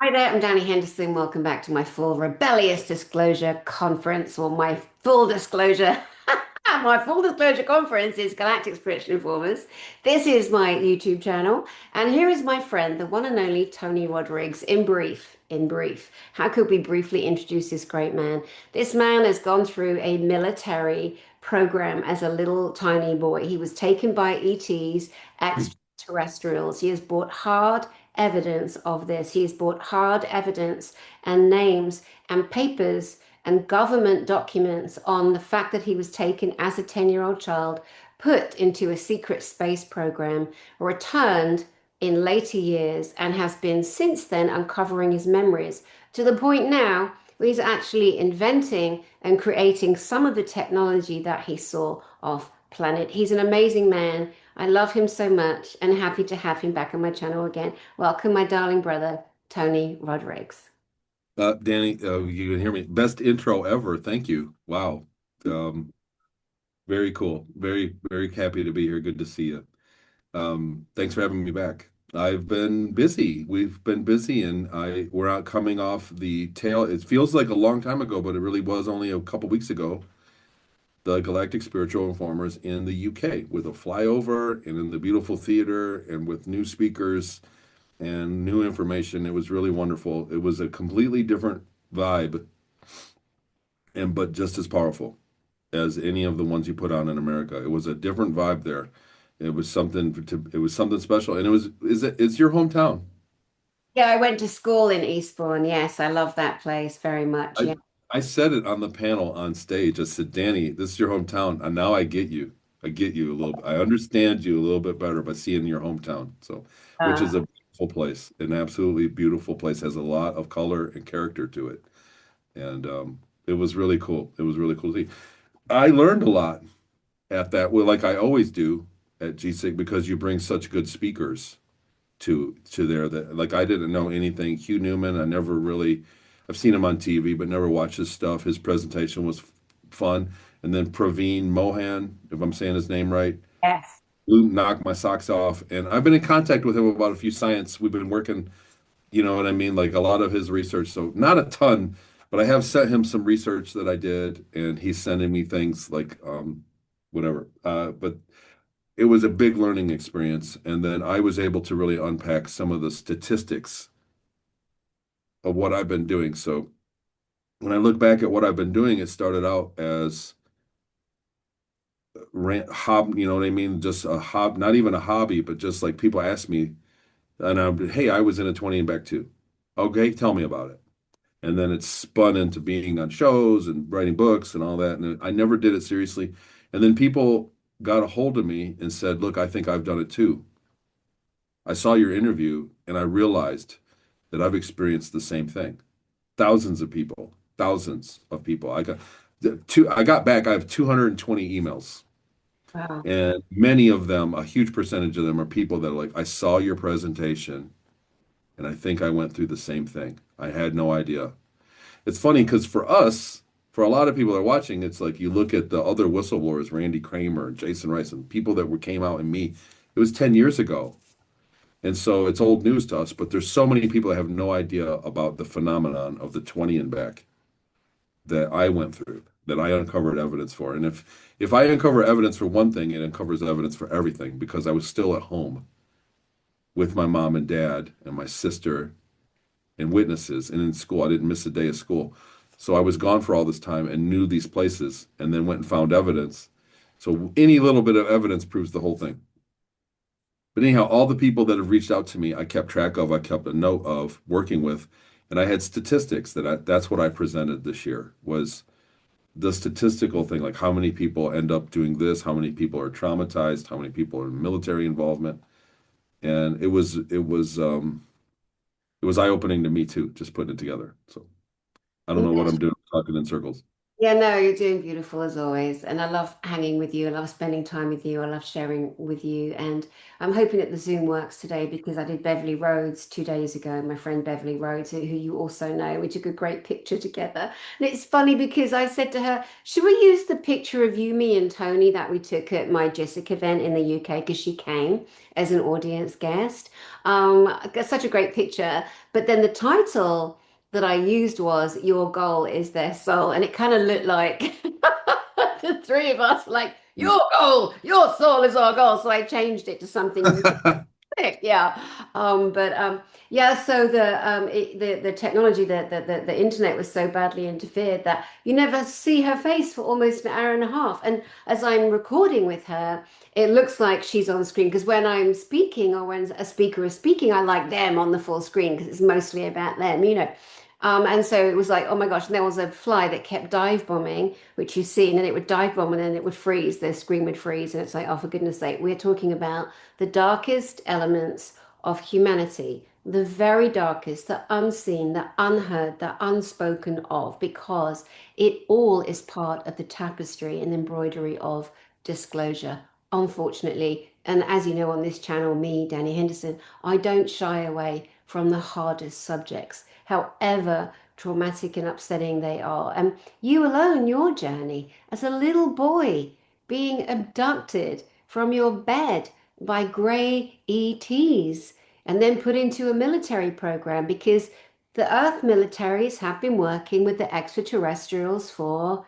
Hi there, I'm Dani Henderson. Welcome back to my full rebellious disclosure conference, or my full disclosure. My full disclosure conference is Galactic Informers. This is my YouTube channel, and here is my friend, the one and only Tony Rodrigues. In brief, how could we briefly introduce this great man? This man has gone through a military program as a little tiny boy. He was taken by ETs, extraterrestrials. He has brought hard evidence of this. He's brought hard evidence and names and papers and government documents on the fact that he was taken as a 10-year-old child, put into a secret space program, returned in later years, and has been since then uncovering his memories to the point now where he's actually inventing and creating some of the technology that he saw off planet. He's an amazing man. I love him so much and happy to have him back on my channel again. Welcome, my darling brother, Tony Rodrigues. Danny, you can hear me. Best intro ever. Thank you. Wow. Um, Very cool. Very happy to be here. Good to see you. Thanks for having me back. I've been busy. We've been busy, and we're out coming off the tail. It feels like a long time ago, but it really was only a couple weeks ago. The Galactic Spiritual Informers in the UK with a flyover and in the beautiful theater and with new speakers and new information. It was really wonderful. It was a completely different vibe and but just as powerful as any of the ones you put on in America. It was a different vibe there. It was something special. And it's your hometown. Yeah, I went to school in Eastbourne. Yes, I love that place very much. I Yeah. I said it on the panel on stage. I said, Danny, this is your hometown. And now I get you. I get you a little bit. I understand you a little bit better by seeing your hometown. So, which is a beautiful place, an absolutely beautiful place, has a lot of color and character to it. And it was really cool. It was really cool to see. I learned a lot at that, well, like I always do at GSIC, because you bring such good speakers to there that like I didn't know anything. Hugh Newman, I've seen him on TV, but never watched his stuff. His presentation was fun. And then Praveen Mohan, if I'm saying his name right, Yes. knocked my socks off. And I've been in contact with him about a few science. We've been working, you know what I mean? Like a lot of his research. So not a ton, but I have sent him some research that I did, and he's sending me things like whatever. But it was a big learning experience. And then I was able to really unpack some of the statistics of what I've been doing. So when I look back at what I've been doing, it started out as you know what I mean? Just a not even a hobby, but just like people ask me, and hey, I was in a 20 and back too. Okay, tell me about it. And then it spun into being on shows and writing books and all that. And I never did it seriously. And then people got a hold of me and said, look, I think I've done it too. I saw your interview and I realized that I've experienced the same thing. Thousands of people. I got back, I have 220 emails. Wow. And many of them, a huge percentage of them are people that are like, I saw your presentation and I think I went through the same thing. I had no idea. It's funny because for a lot of people that are watching, it's like you look at the other whistleblowers, Randy Kramer and Jason Rice, and people that came out and me. It was 10 years ago. And so it's old news to us, but there's so many people that have no idea about the phenomenon of the 20 and back that I went through, that I uncovered evidence for. And if I uncover evidence for one thing, it uncovers evidence for everything because I was still at home with my mom and dad and my sister and witnesses and in school. I didn't miss a day of school. So I was gone for all this time and knew these places and then went and found evidence. So any little bit of evidence proves the whole thing. But anyhow, all the people that have reached out to me, I kept track of, I kept a note of working with, and I had statistics that's what I presented this year was the statistical thing, like how many people end up doing this, how many people are traumatized, how many people are in military involvement. And it was eye-opening to me too, just putting it together. So I don't know what I'm doing, talking in circles. Yeah, no, you're doing beautiful as always. And I love hanging with you. I love spending time with you. I love sharing with you. And I'm hoping that the Zoom works today because I did Beverly Rhodes 2 days ago. My friend Beverly Rhodes, who you also know, we took a great picture together. And it's funny because I said to her, should we use the picture of you, me, and Tony that we took at my GSIC event in the UK? Because she came as an audience guest. Such a great picture. But then the title that I used was "Your goal is their soul," and it kind of looked like the three of us, like your goal, your soul is our goal. So I changed it to something sick. Yeah. Yeah, so the technology, the internet was so badly interfered that you never see her face for almost an hour and a half. And as I'm recording with her, it looks like she's on screen because when I'm speaking or when a speaker is speaking, I like them on the full screen because it's mostly about them, you know. And so it was like, oh my gosh, and there was a fly that kept dive bombing, which you see, and then it would dive bomb and then it would freeze, the screen would freeze. And it's like, oh, for goodness sake, we're talking about the darkest elements of humanity, the very darkest, the unseen, the unheard, the unspoken of, because it all is part of the tapestry and embroidery of disclosure, unfortunately. And as you know, on this channel, me, Dani Henderson, I don't shy away from the hardest subjects, however traumatic and upsetting they are. And you alone, your journey as a little boy being abducted from your bed by grey ETs and then put into a military program because the Earth militaries have been working with the extraterrestrials for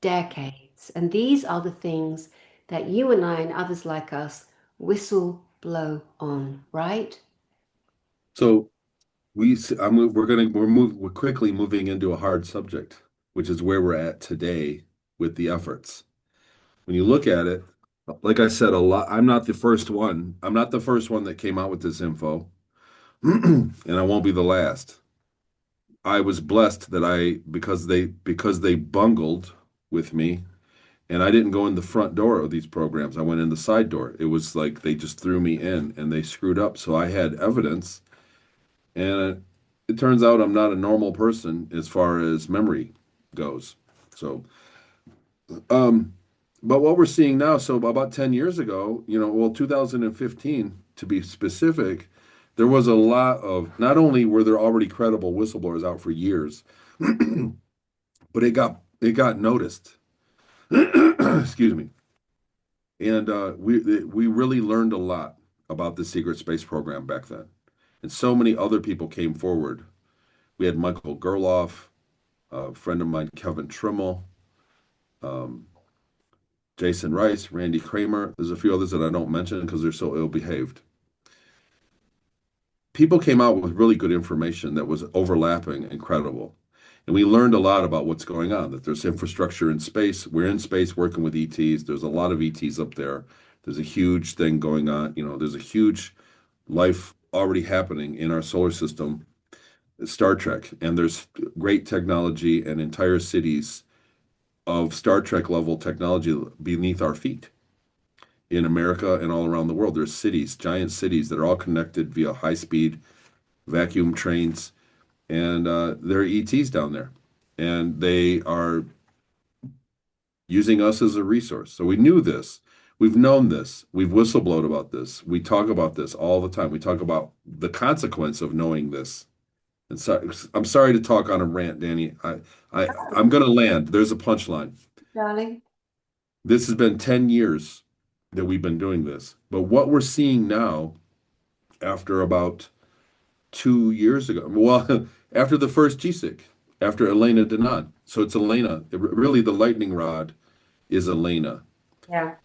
decades. And these are the things that you and I and others like us whistle blow on, right? So we're quickly moving into a hard subject, which is where we're at today with the efforts. When you look at it, like I said, a lot, I'm not the first one. I'm not the first one that came out with this info, and I won't be the last. I was blessed that because they bungled with me, and I didn't go in the front door of these programs. I went in the side door. It was like they just threw me in and they screwed up. So I had evidence, and it turns out I'm not a normal person as far as memory goes. So, um, but what we're seeing now, so about 10 years ago, well, 2015 to be specific, there was a lot of, not only were there already credible whistleblowers out for years, but it got noticed. Excuse me. And we really learned a lot about the secret space program back then. And so many other people came forward. We had Michael Gerloff, a friend of mine, Kevin Trimmel, um, Jason Rice, Randy Kramer. There's a few others that I don't mention because they're so ill-behaved. People came out with really good information that was overlapping and credible. And we learned a lot about what's going on, that there's infrastructure in space. We're in space working with ETs. There's a lot of ETs up there. There's a huge thing going on. There's a huge life already happening in our solar system, Star Trek. And there's great technology and entire cities of Star Trek level technology beneath our feet in America and all around the world. There's cities, giant cities that are all connected via high speed vacuum trains, and there are ETs down there, and they are using us as a resource. So we knew this. We've known this. We've whistleblowed about this. We talk about this all the time. We talk about the consequence of knowing this. And so I'm sorry to talk on a rant, Dani. I'm going to land. There's a punchline. Darling. This has been 10 years that we've been doing this. But what we're seeing now, after about 2 years ago, well, after the first GSIC, after Elena Denon. So it's Elena. Really, the lightning rod is Elena. Yeah.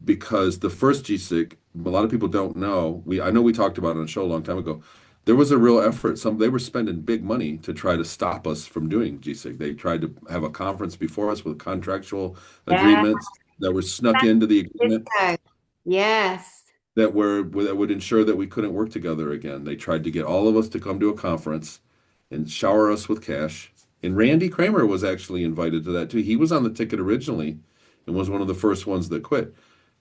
Because the first GSIC, a lot of people don't know. I know we talked about it on a show a long time ago. There was a real effort. They were spending big money to try to stop us from doing GSIC. They tried to have a conference before us with contractual Yeah. agreements that were snuck into the agreement Disco. Yes. that would ensure that we couldn't work together again. They tried to get all of us to come to a conference and shower us with cash. And Randy Kramer was actually invited to that too. He was on the ticket originally and was one of the first ones that quit.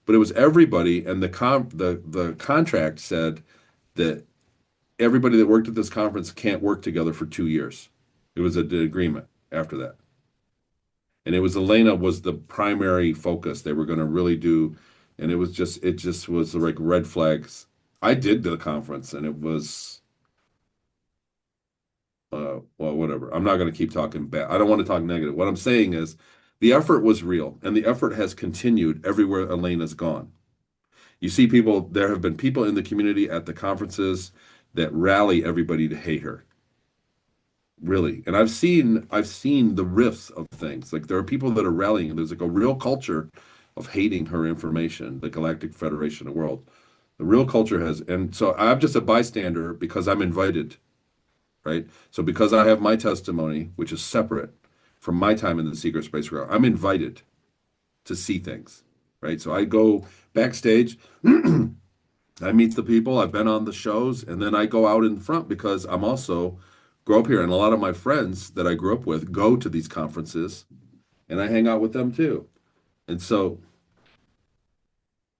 But it was everybody, and the contract said that everybody that worked at this conference can't work together for 2 years. It was an agreement after that. And it was Elena was the primary focus. They were going to really do, and it just was like red flags. I did the conference, and it was well, whatever. I'm not going to keep talking bad. I don't want to talk negative. What I'm saying is, the effort was real, and the effort has continued everywhere Elena's gone. You see people. There have been people in the community at the conferences that rally everybody to hate her. Really. And I've seen the rifts of things. Like there are people that are rallying. There's like a real culture of hating her information, the Galactic Federation of World. The real culture has, and so I'm just a bystander because I'm invited, right? So because I have my testimony, which is separate from my time in the secret space program, I'm invited to see things, right? So I go backstage, I meet the people, I've been on the shows, and then I go out in front because I'm also grow up here, and a lot of my friends that I grew up with go to these conferences, and I hang out with them too. And so,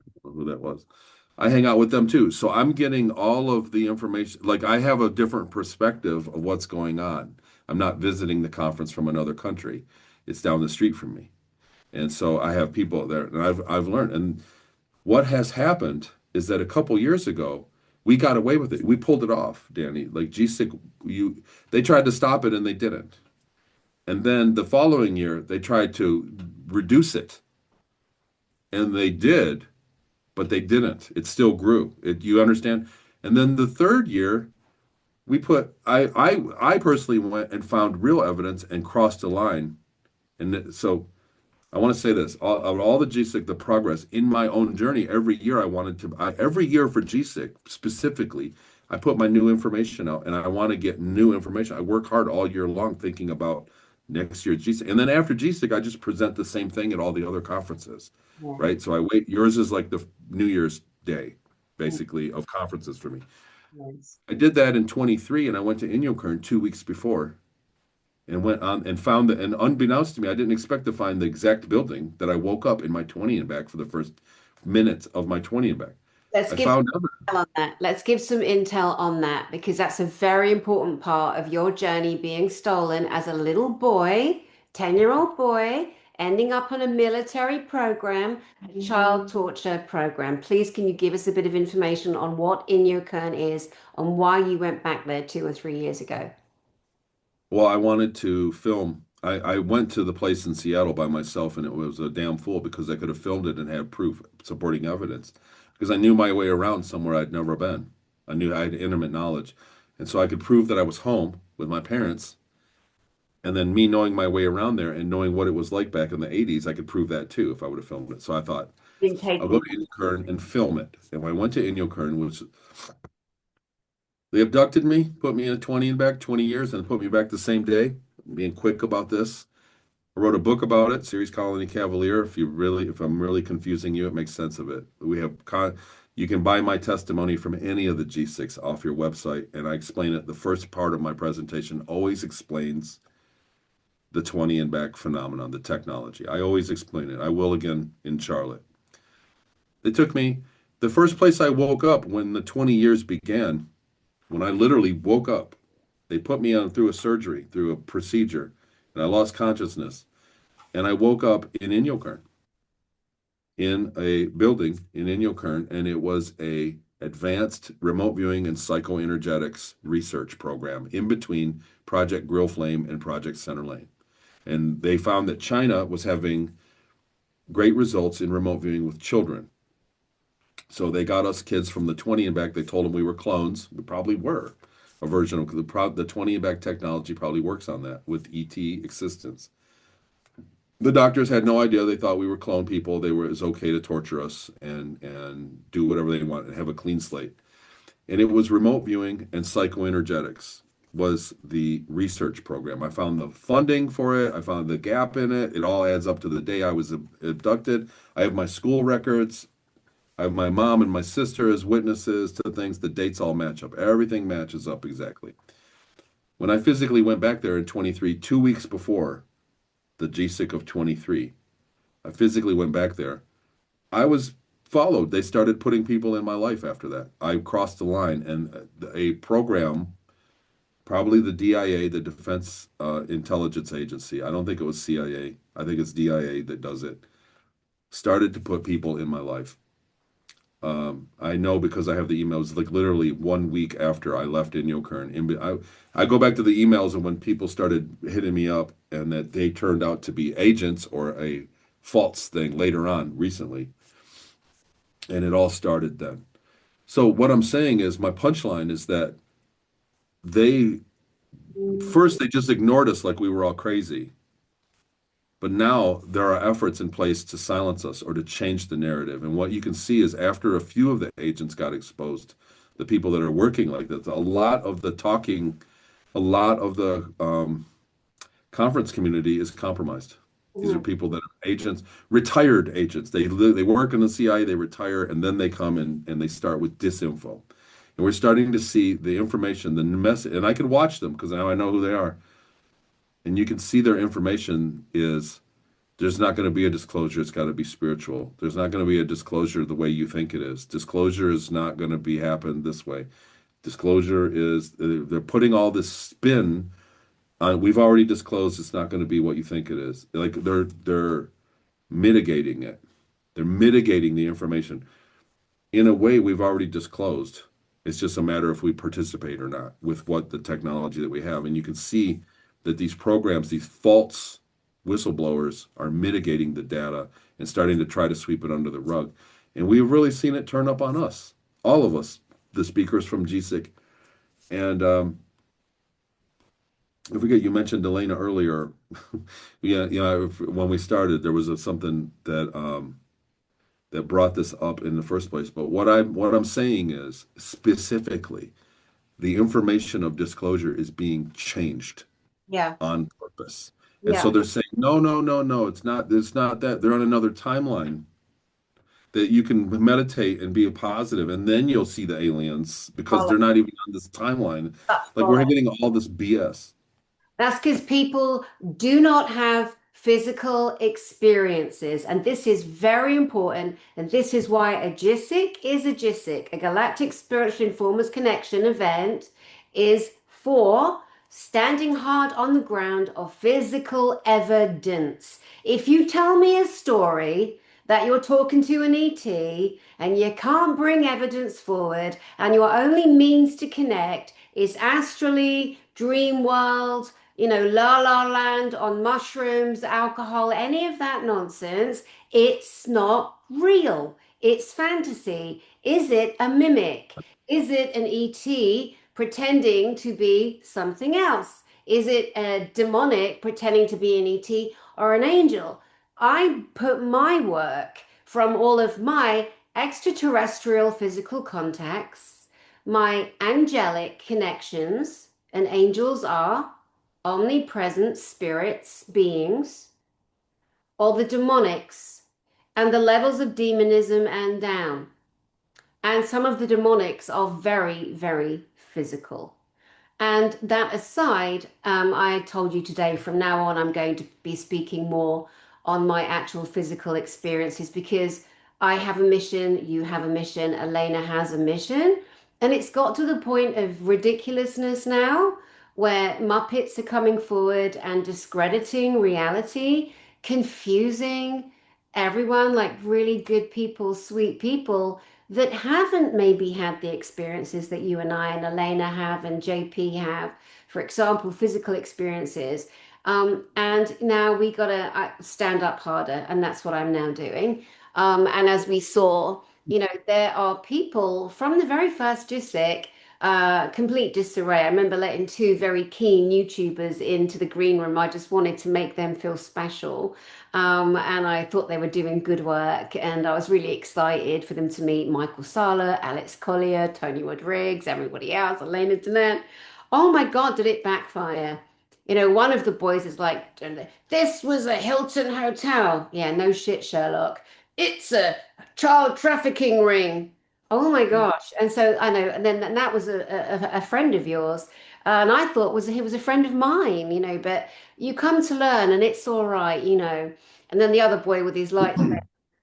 I don't know who that was. I hang out with them too. So I'm getting all of the information. Like I have a different perspective of what's going on. I'm not visiting the conference from another country. It's down the street from me. And so I have people there, and I've learned. And what has happened is that a couple years ago, we got away with it. We pulled it off, Danny. Like GSIC, they tried to stop it and they didn't. And then the following year, they tried to reduce it, and they did, but they didn't. It still grew. You understand? And then the third year, I personally went and found real evidence and crossed a line. And so I want to say this: of all the GSIC, the progress in my own journey, every year every year for GSIC specifically, I put my new information out, and I want to get new information. I work hard all year long thinking about next year's GSIC, and then after GSIC, I just present the same thing at all the other conferences, Yeah. right? So I wait. Yours is like the New Year's Day, Mm, basically, of conferences for me. yes. I did that in 23, and I went to Inyokern 2 weeks before and went on and found that, and unbeknownst to me, I didn't expect to find the exact building that I woke up in my 20 and back for the first minutes of my 20 and back. Let's I give found out. intel on that. Let's give some intel on that because that's a very important part of your journey being stolen as a little boy, 10-year-old boy, ending up on a military program, a child torture program. Please, can you give us a bit of information on what Inyokern is and why you went back there 2 or 3 years ago? Well, I wanted to film. I went to the place in Seattle by myself, and it was a damn fool because I could have filmed it and had proof, supporting evidence, because I knew my way around somewhere I'd never been. I knew I had intimate knowledge. And so I could prove that I was home with my parents. And then me knowing my way around there and knowing what it was like back in the 80s, I could prove that too if I would have filmed it. So I thought, Being I'll go capable. to Inyokern and film it. And when I went to Inyokern, which they abducted me, put me in a 20 and back, 20 years, and put me back the same day, being quick about this. I wrote a book about it, Series Colony Cavalier. If I'm really confusing you, it makes sense of it. You can buy my testimony from any of the G6 off your website, and I explain it. The first part of my presentation always explains the 20 and back phenomenon, the technology. I always explain it. I will again in Charlotte. It took me, the first place I woke up when the 20 years began, when I literally woke up, they put me on through a surgery, through a procedure, and I lost consciousness. And I woke up in Inyokern, in a building in Inyokern, and it was a advanced remote viewing and psychoenergetics research program in between Project Grill Flame and Project Center Lane. And they found that China was having great results in remote viewing with children. So they got us kids from the 20 and back. They told them we were clones. We probably were a version of the 20 and back technology probably works on that with ET existence. The doctors had no idea. They thought we were clone people. It was okay to torture us and do whatever they want and have a clean slate. And it was remote viewing and psychoenergetics was the research program. I found the funding for it. I found the gap in it. It all adds up to the day I was abducted. I have my school records. I have my mom and my sister as witnesses to things. The dates all match up. Everything matches up exactly. When I physically went back there in 23, 2 weeks before the GSIC of 23, I physically went back there. I was followed. They started putting people in my life after that. I crossed the line, and a program, probably the DIA, the Defense Intelligence Agency. I don't think it was CIA. I think it's DIA that does it. Started to put people in my life. I know because I have the emails like literally 1 week after I left in Yokern. I go back to the emails and when people started hitting me up and that they turned out to be agents or a false thing later on recently. And it all started then. So what I'm saying is my punchline is that they first they just ignored us like we were all crazy. But now there are efforts in place to silence us or to change the narrative. And what you can see is after a few of the agents got exposed, the people that are working like this, a lot of the talking, a lot of the conference community is compromised. These are Mhm. people that are agents, retired agents. They work in the CIA, they retire, and then they come in and they start with disinfo. And we're starting to see the information, the message, and I can watch them because now I know who they are. And you can see their information is there's not going to be a disclosure. It's got to be spiritual. There's not going to be a disclosure the way you think it is. Disclosure is not going to be happen this way. Disclosure is they're putting all this spin on. We've already disclosed. It's not going to be what you think it is. Like they're mitigating it. They're mitigating the information in a way we've already disclosed. It's just a matter if we participate or not with what the technology that we have. And you can see that these programs, these false whistleblowers, are mitigating the data and starting to try to sweep it under the rug. And we've really seen it turn up on us, all of us, the speakers from GSIC. And I forget, you mentioned Elena earlier. Yeah, when we started, there was something that brought this up in the first place. But what I'm saying is specifically, the information of disclosure is being changed Yeah. on purpose. And so Yeah. they're saying, no, no, no, no, it's not that. They're on another timeline that you can meditate and be a positive, and then you'll see the aliens because Oh, they're not even on this timeline. that's Like we're getting all this BS. That's because people do not have physical experiences. And this is very important. And this is why a GSIC is a GSIC, a Galactic Spiritual Informers Connection event is for standing hard on the ground of physical evidence. If you tell me a story that you're talking to an ET and you can't bring evidence forward and your only means to connect is astrally, dream world, La La Land on mushrooms, alcohol, any of that nonsense, it's not real. It's fantasy. Is it a mimic? Is it an ET pretending to be something else? Is it a demonic pretending to be an ET or an angel? I put my work from all of my extraterrestrial physical contacts, my angelic connections, and angels are omnipresent spirits, beings, or the demonics, and the levels of demonism and down. And some of the demonics are very, very physical. And that aside, I told you today from now on, I'm going to be speaking more on my actual physical experiences because I have a mission, you have a mission, Elena has a mission. And it's got to the point of ridiculousness now where Muppets are coming forward and discrediting reality, confusing everyone, like really good people, sweet people that haven't maybe had the experiences that you and I and Elena have and JP have, for example, physical experiences. And now we got to stand up harder, and that's what I'm now doing. And as we saw, there are people from the very first GISIC, complete disarray. I remember letting two very keen YouTubers into the green room. I just wanted to make them feel special. And I thought they were doing good work. And I was really excited for them to meet Michael Sala, Alex Collier, Tony Rodrigues, everybody else, Elena Danette. Oh my God, did it backfire? One of the boys is like, this was a Hilton hotel. Yeah, no shit, Sherlock. It's a child trafficking ring. Oh my gosh. And so I know, and then that was a friend of yours. And I thought he was a friend of mine, but you come to learn and it's all right. And then the other boy with his lights,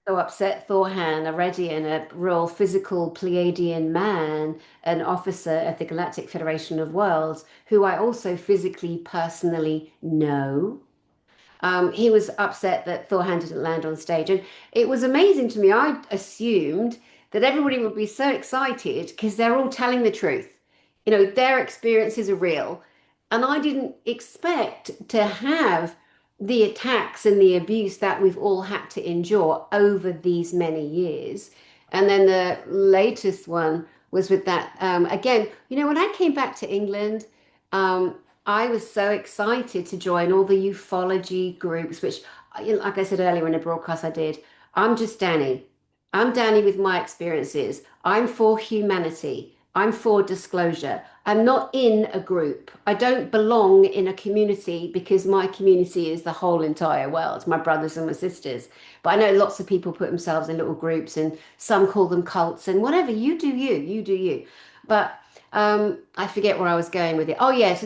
so upset Thorhan, a Redian, a real physical Pleiadian man, an officer of the Galactic Federation of Worlds, who I also physically, personally know. He was upset that Thorhan didn't land on stage. And it was amazing to me. I assumed that everybody would be so excited because they're all telling the truth. You know, their experiences are real. And I didn't expect to have the attacks and the abuse that we've all had to endure over these many years. And then the latest one was with that, again, you know, when I came back to England, um, I was so excited to join all the ufology groups, which, you know, like I said earlier in a broadcast I did, I'm just Dani. I'm Dani with my experiences. I'm for humanity. I'm for disclosure. I'm not in a group. I don't belong in a community because my community is the whole entire world, my brothers and my sisters. But I know lots of people put themselves in little groups and some call them cults and whatever. You do you, you do you. But I forget where I was going with it. Oh yeah,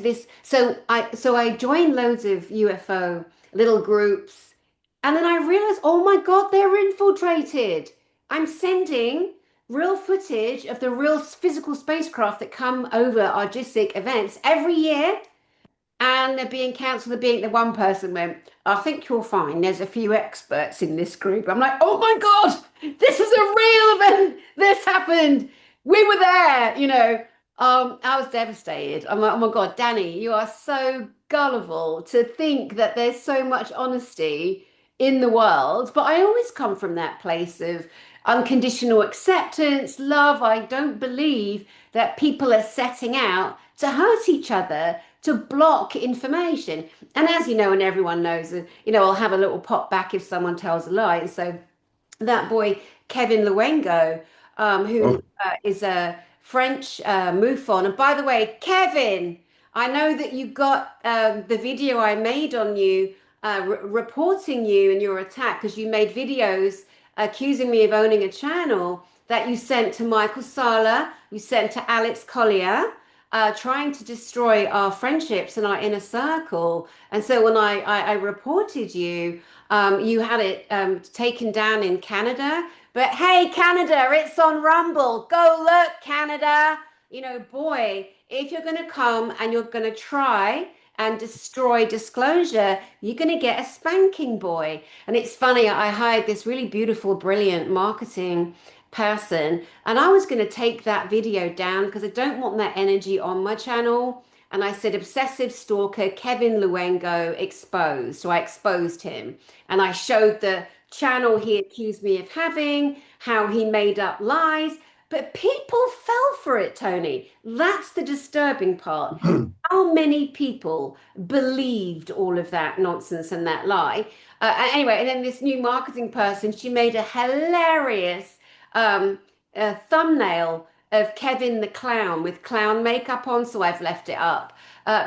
so I joined loads of UFO little groups, and then I realized, oh my God, they're infiltrated. I'm sending real footage of the real physical spacecraft that come over our GSIC events every year, and they're being cancelled. They're being the one person went, I think you'll find there's a few experts in this group. I'm like, oh my God, this is a real event. This happened. We were there, you know. I was devastated. I'm like, oh my God, Dani, you are so gullible to think that there's so much honesty in the world. But I always come from that place of unconditional acceptance, love. I don't believe that people are setting out to hurt each other, to block information. And as you know, and everyone knows, you know, I'll have a little pop back if someone tells a lie. And so that boy, Kevin Luengo, who Oh, is a French MUFON. And by the way, Kevin, I know that you got the video I made on you, reporting you and your attack because you made videos accusing me of owning a channel that you sent to Michael Sala, you sent to Alex Collier, trying to destroy our friendships and our inner circle. And so when I reported you, you had it taken down in Canada. But hey, Canada, it's on Rumble. Go look, Canada. You know, boy, if you're going to come and you're going to try and destroy disclosure, you're going to get a spanking, boy. And it's funny, I hired this really beautiful, brilliant marketing person, and I was going to take that video down because I don't want that energy on my channel. And I said, obsessive stalker Kevin Luengo exposed. So I exposed him and I showed the channel he accused me of having, how he made up lies. But people fell for it, Tony. That's the disturbing part. How many people believed all of that nonsense and that lie? Anyway, and then this new marketing person, she made a hilarious thumbnail of Kevin the clown with clown makeup on, so I've left it up.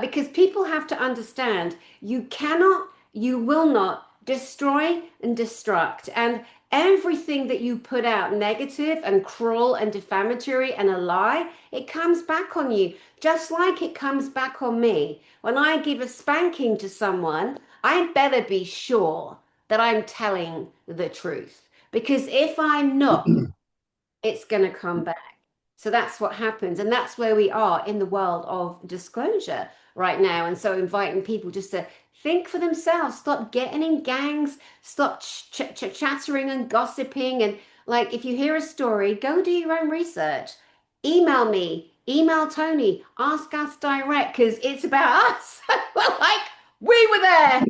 Because people have to understand you cannot, you will not destroy and destruct. And everything that you put out negative and cruel and defamatory and a lie, it comes back on you, just like it comes back on me. When I give a spanking to someone, I better be sure that I'm telling the truth. Because if I'm not, it's going to come back. So that's what happens. And that's where we are in the world of disclosure right now. And so inviting people just to think for themselves, stop getting in gangs, stop chattering and gossiping. And like, if you hear a story, go do your own research. Email me, email Tony, ask us direct because it's about us. Well, like, we were there.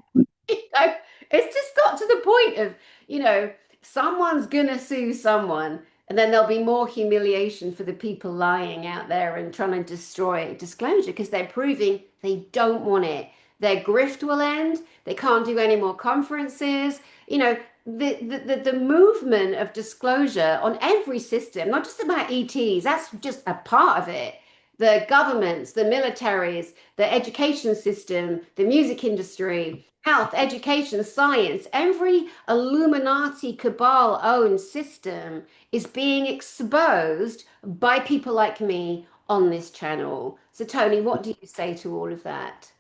You know, it's just got to the point of, you know, someone's gonna sue someone, and then there'll be more humiliation for the people lying out there and trying to destroy disclosure because they're proving they don't want it. Their grift will end. They can't do any more conferences. You know, the movement of disclosure on every system, not just about ETs, that's just a part of it. The governments, the militaries, the education system, the music industry, health, education, science, every Illuminati cabal owned system is being exposed by people like me on this channel. So, Tony, what do you say to all of that?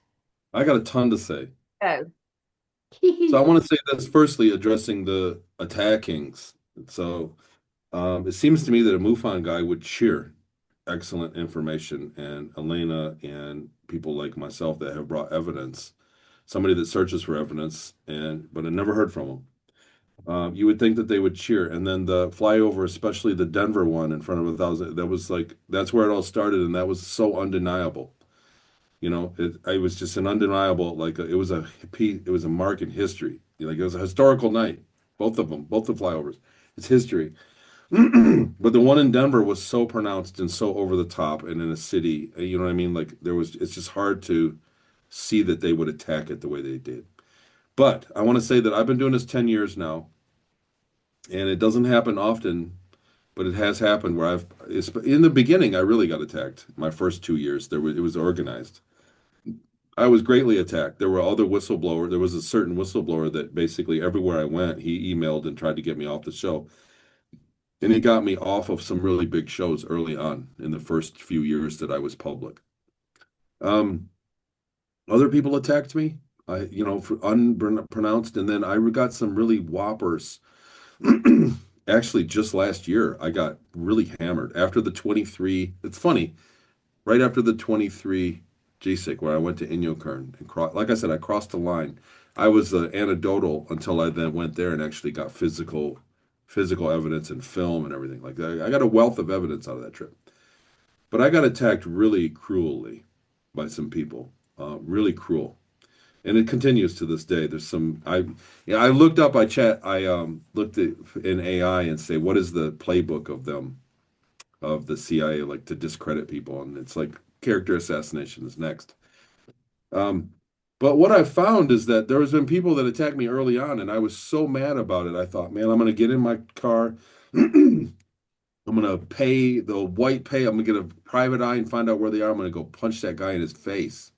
I got a ton to say. Oh. So I want to say this firstly, addressing the attackings. So it seems to me that a MUFON guy would cheer excellent information, and Elena and people like myself that have brought evidence, somebody that searches for evidence, and but I never heard from them. You would think that they would cheer, and then the flyover, especially the Denver one in front of 1,000, that was like that's where it all started, and that was so undeniable. It was just an undeniable, like it was a mark in history. Like it was a historical night, both of them, both the flyovers. It's history. But the one in Denver was so pronounced and so over the top and in a city, you know what I mean? Like it's just hard to see that they would attack it the way they did. But I want to say that I've been doing this 10 years now, and it doesn't happen often, but it has happened where in the beginning, I really got attacked. My first 2 years, it was organized. I was greatly attacked. There were other whistleblowers. There was a certain whistleblower that basically everywhere I went, he emailed and tried to get me off the show. And he got me off of some really big shows early on in the first few years that I was public. Um, Other people attacked me, for unpronounced, and then I got some really whoppers. Actually, just last year, I got really hammered after the 23. It's funny, right after the 23 GSIC, where I went to Inyokern and like I said, I crossed the line. I was anecdotal until I then went there and actually got physical evidence and film and everything. Like I got a wealth of evidence out of that trip. But I got attacked really cruelly by some people, really cruel, and it continues to this day. There's some I looked up, I looked at in AI and say what is the playbook of them of the CIA like to discredit people, and it's like character assassination is next. Um, but what I found is that there has been people that attacked me early on, and I was so mad about it. I thought, man, I'm going to get in my car. I'm gonna pay the white pay. I'm gonna get a private eye and find out where they are. I'm gonna go punch that guy in his face.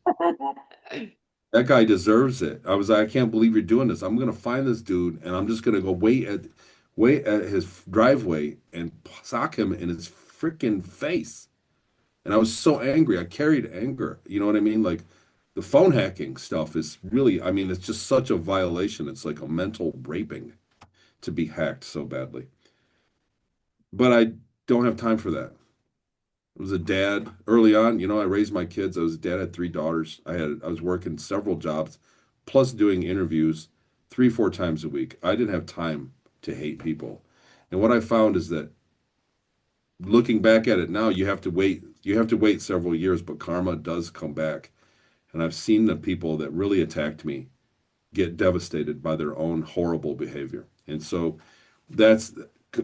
That guy deserves it. I was like, I can't believe you're doing this. I'm gonna find this dude and I'm just gonna go wait at his driveway and sock him in his freaking face. And I was so angry. I carried anger. You know what I mean? Like the phone hacking stuff is really, I mean, it's just such a violation. It's like a mental raping to be hacked so badly. But I don't have time for that. I was a dad early on. I raised my kids. I was a dad, I had three daughters. I was working several jobs, plus doing interviews 3, 4 times a week. I didn't have time to hate people. And what I found is that looking back at it now, you have to wait. You have to wait several years, but karma does come back. And I've seen the people that really attacked me get devastated by their own horrible behavior. And so that's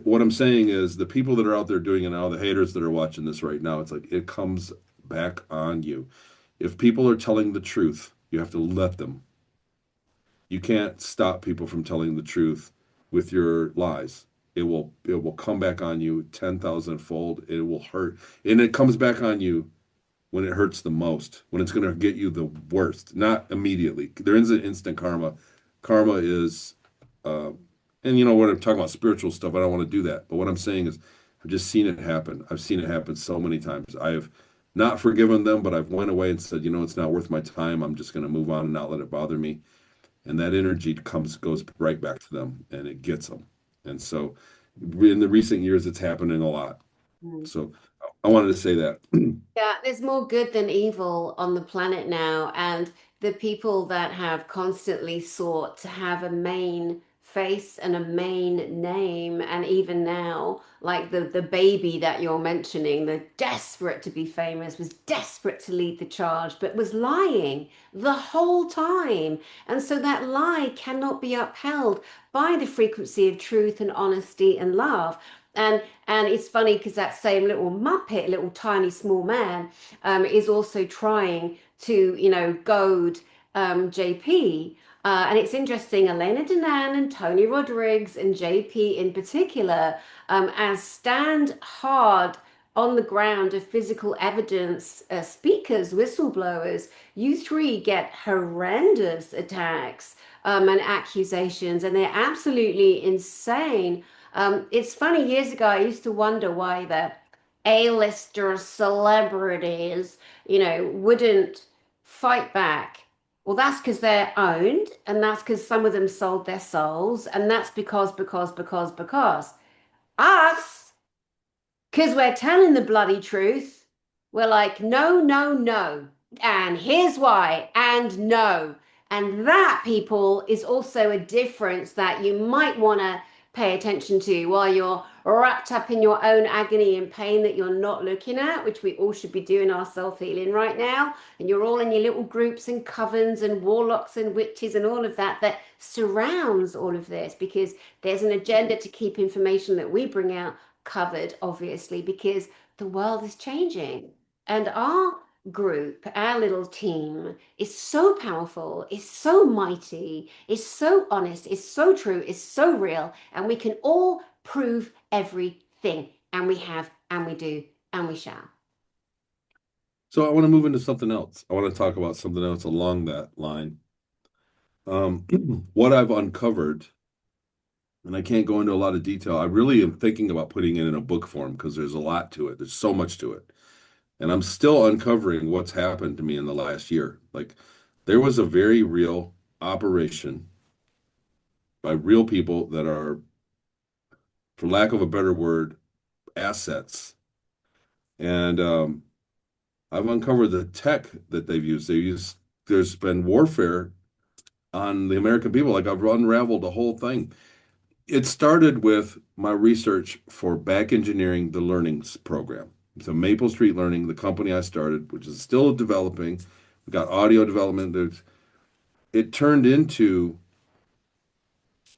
what I'm saying is the people that are out there doing it now, the haters that are watching this right now, it's like it comes back on you. If people are telling the truth, you have to let them. You can't stop people from telling the truth with your lies. It will come back on you 10,000 fold. It will hurt. And it comes back on you when it hurts the most, when it's going to get you the worst, not immediately. There is an instant karma. Karma is, uh, and when I'm talking about spiritual stuff, I don't want to do that. But what I'm saying is, I've just seen it happen. I've seen it happen so many times. I have not forgiven them, but I've went away and said, it's not worth my time. I'm just going to move on and not let it bother me. And that energy goes right back to them, and it gets them. And so, in the recent years, it's happening a lot. So, I wanted to say that. Yeah, there's more good than evil on the planet now, and the people that have constantly sought to have a main face and a main name, and even now, like the baby that you're mentioning, the desperate to be famous, was desperate to lead the charge, but was lying the whole time. And so that lie cannot be upheld by the frequency of truth and honesty and love. And it's funny because that same little Muppet, little tiny small man, is also trying to, goad JP. And it's interesting, Elena Denan and Tony Rodrigues and JP in particular, as stand hard on the ground of physical evidence speakers, whistleblowers, you three get horrendous attacks and accusations, and they're absolutely insane. It's funny, years ago, I used to wonder why the A-lister celebrities, wouldn't fight back Well, that's because they're owned, and that's because some of them sold their souls, and that's because us. Because we're telling the bloody truth. We're like, no, no, no. And here's why. And no. And that, people, is also a difference that you might want to pay attention to while you're wrapped up in your own agony and pain that you're not looking at, which we all should be doing our self-healing right now. And you're all in your little groups and covens and warlocks and witches and all of that that surrounds all of this because there's an agenda to keep information that we bring out covered, obviously, because the world is changing. And our group, our little team, is so powerful, is so mighty, is so honest, is so true, is so real, and we can all prove everything. And we have, and we do, and we shall. So I want to move into something else. I want to talk about something else along that line. Um, what I've uncovered, and I can't go into a lot of detail. I really am thinking about putting it in a book form because there's a lot to it. There's so much to it. And I'm still uncovering what's happened to me in the last year. Like there was a very real operation by real people that are, for lack of a better word, assets. And I've uncovered the tech that they've used. There's been warfare on the American people. Like I've unraveled the whole thing. It started with my research for back engineering the learnings program. So Maple Street Learning, the company I started, which is still developing, we got audio development. It turned into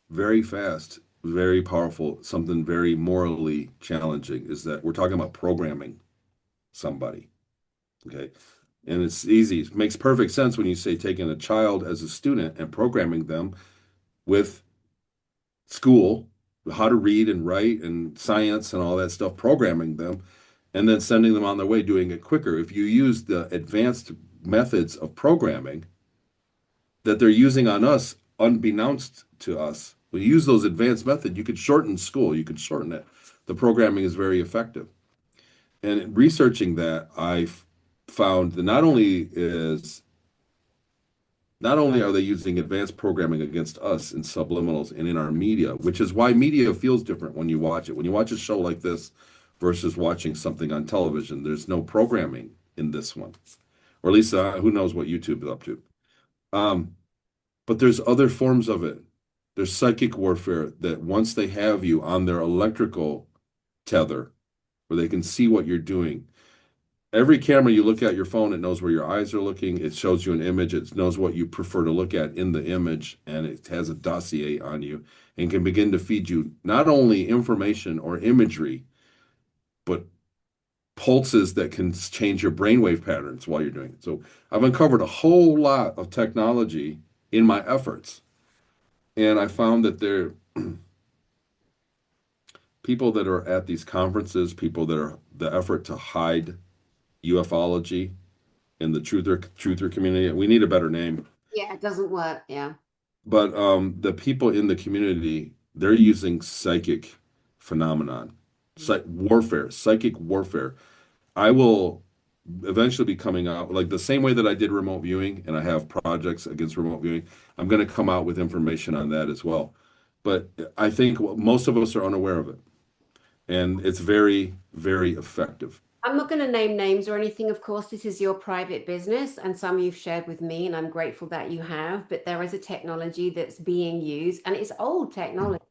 very fast, very powerful, something very morally challenging is that we're talking about programming somebody. Okay. And it's easy. It makes perfect sense when you say taking a child as a student and programming them with school, how to read and write and science and all that stuff, programming them, and then sending them on their way, doing it quicker. If you use the advanced methods of programming that they're using on us, unbeknownst to us, when you use those advanced methods, you could shorten school, you could shorten it. The programming is very effective. And researching that, I found that not only are they using advanced programming against us in subliminals and in our media, which is why media feels different when you watch it. When you watch a show like this versus watching something on television, there's no programming in this one, or at least who knows what YouTube is up to. Um, but there's other forms of it. There's psychic warfare that once they have you on their electrical tether, where they can see what you're doing, every camera you look at your phone, it knows where your eyes are looking. It shows you an image. It knows what you prefer to look at in the image, and it has a dossier on you and can begin to feed you not only information or imagery, but pulses that can change your brainwave patterns while you're doing it. So I've uncovered a whole lot of technology in my efforts, and I found that there are people that are at these conferences, people that are the effort to hide ufology in the truther community. We need a better name. Yeah, it doesn't work. Yeah. But the people in the community, they're using psychic phenomenon, psychic warfare. I will eventually be coming out like the same way that I did remote viewing, and I have projects against remote viewing. I'm going to come out with information on that as well. But I think most of us are unaware of it, and it's very, very effective. I'm not going to name names or anything. Of course, this is your private business, and some you've shared with me, and I'm grateful that you have. But there is a technology that's being used, and it's old technology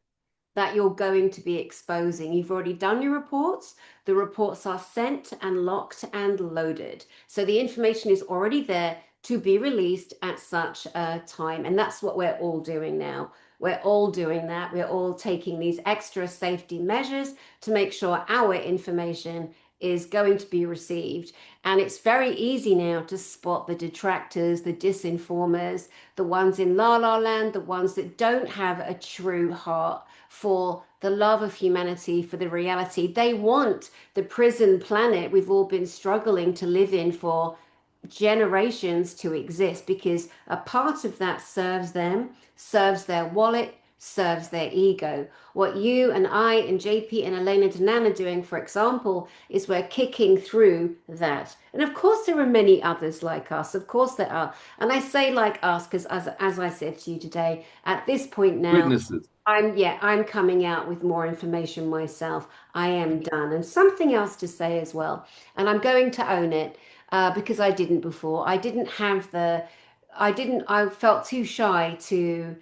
that you're going to be exposing. You've already done your reports. The reports are sent and locked and loaded. So the information is already there to be released at such a time. And that's what we're all doing now. We're all doing that. We're all taking these extra safety measures to make sure our information is going to be received. And it's very easy now to spot the detractors, the disinformers, the ones in la la land, the ones that don't have a true heart for the love of humanity, for the reality. They want the prison planet we've all been struggling to live in for generations to exist because a part of that serves them, serves their wallet, serves their ego. What you and I and JP and Elena Danan are doing, for example, is we're kicking through that. And of course, there are many others like us. Of course, there are. And I say like us because, as I said to you today, at this point now, Witnesses. I'm coming out with more information myself. I am done. And something else to say as well. And I'm going to own it because I didn't before. I felt too shy to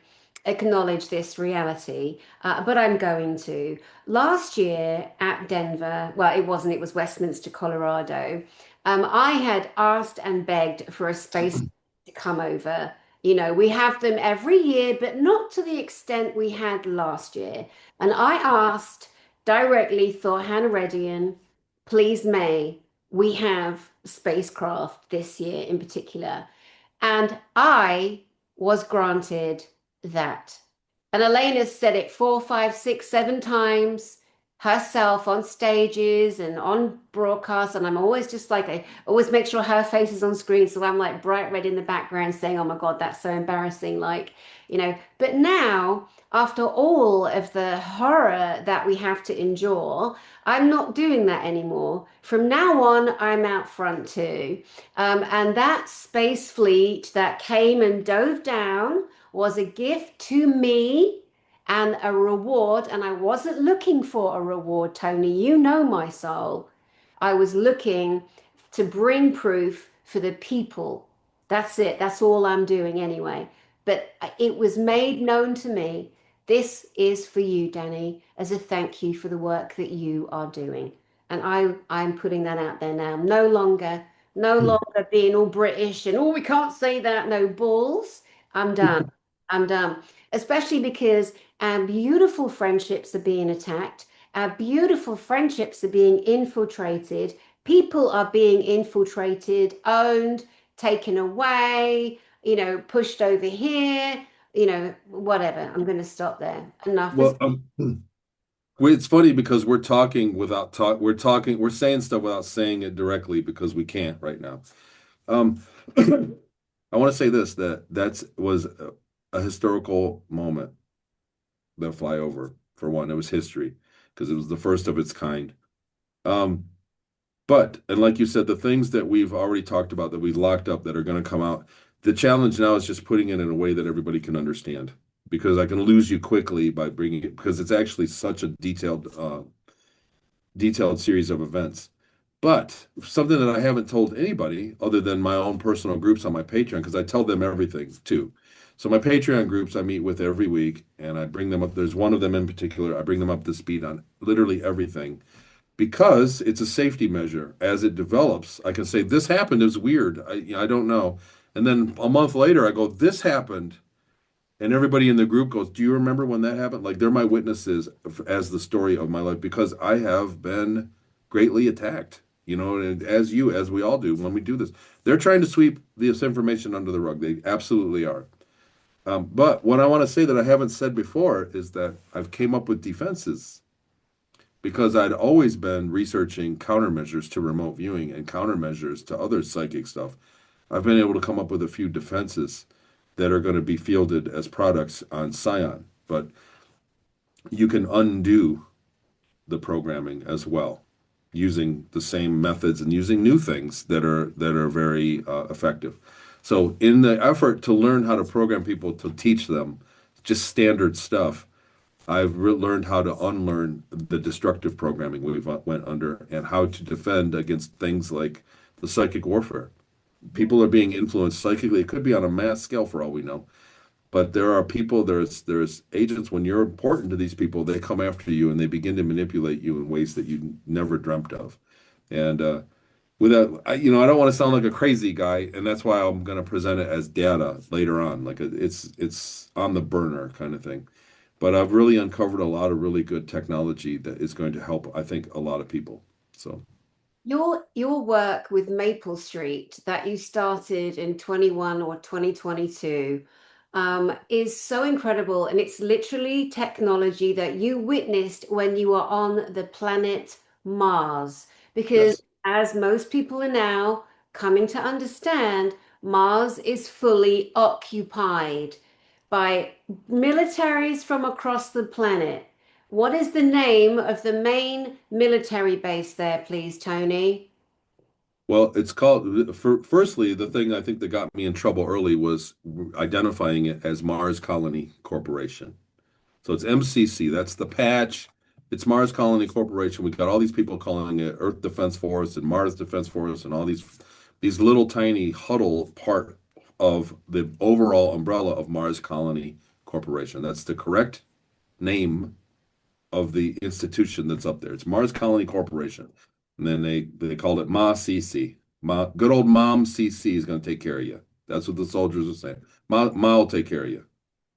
acknowledge this reality, but I'm going to. Last year at Denver, well, it was Westminster, Colorado. I had asked and begged for a space to come over. You know, we have them every year, but not to the extent we had last year. And I asked directly Thor Hanredian, please, May, we have spacecraft this year in particular. And I was granted that. And Elena said it four, five, six, seven times herself on stages and on broadcasts. And I'm always just like, I always make sure her face is on screen. So I'm like bright red in the background saying, oh my God, that's so embarrassing. Like, you know, but now, after all of the horror that we have to endure, I'm not doing that anymore. From now on, I'm out front too. And that space fleet that came and dove down was a gift to me and a reward. And I wasn't looking for a reward, Tony. You know my soul. I was looking to bring proof for the people. That's it. That's all I'm doing anyway. But it was made known to me. This is for you, Dani, as a thank you for the work that you are doing. And I'm putting that out there now. No longer being all British and oh, we can't say that. No balls. I'm done. I'm done. Especially because our beautiful friendships are being attacked. Our beautiful friendships are being infiltrated. People are being infiltrated, owned, taken away, you know, pushed over here, you know, whatever. I'm going to stop there. Enough is. Well, well, it's funny because we're saying stuff without saying it directly because we can't right now. Um, I want to say this that was a historical moment, the flyover, for one. It was history because it was the first of its kind. Um, and like you said, the things that we've already talked about that we locked up that are going to come out, the challenge now is just putting it in a way that everybody can understand. Because I can lose you quickly by bringing it, because it's actually such a detailed series of events. But something that I haven't told anybody other than my own personal groups on my Patreon, because I tell them everything too. So my Patreon groups I meet with every week, and I bring them up. There's one of them in particular. I bring them up to speed on literally everything because it's a safety measure. As it develops, I can say this happened. It was weird. I don't know. And then a month later, I go, this happened. And everybody in the group goes, do you remember when that happened? Like they're my witnesses as the story of my life because I have been greatly attacked, you know, and as we all do when we do this. They're trying to sweep this information under the rug. They absolutely are. But what I want to say that I haven't said before is that I've came up with defenses because I'd always been researching countermeasures to remote viewing and countermeasures to other psychic stuff. I've been able to come up with a few defenses that are going to be fielded as products on Scion, but you can undo the programming as well using the same methods and using new things that are very effective. So in the effort to learn how to program people to teach them just standard stuff, I've learned how to unlearn the destructive programming we've went under and how to defend against things like the psychic warfare. People are being influenced psychically. It could be on a mass scale for all we know. But there are people, there's agents, when you're important to these people, they come after you and they begin to manipulate you in ways that you never dreamt of. And I don't want to sound like a crazy guy, and that's why I'm going to present it as data later on. It's on the burner kind of thing. But I've really uncovered a lot of really good technology that is going to help, I think, a lot of people. So. Your work with Maple Street that you started in 21 or 2022 is so incredible. And it's literally technology that you witnessed when you were on the planet Mars. Because Yes. as most people are now coming to understand, Mars is fully occupied by militaries from across the planet. What is the name of the main military base there, please, Tony? Well, it's called, firstly, the thing I think that got me in trouble early was identifying it as Mars Colony Corporation. So it's MCC. That's the patch. It's Mars Colony Corporation. We got all these people calling it Earth Defense Force and Mars Defense Force and all these little tiny huddle part of the overall umbrella of Mars Colony Corporation. That's the correct name of the institution that's up there. It's Mars Colony Corporation. And then they called it Ma CC. Good old Mom CC is going to take care of you. That's what the soldiers are saying. Ma will take care of you.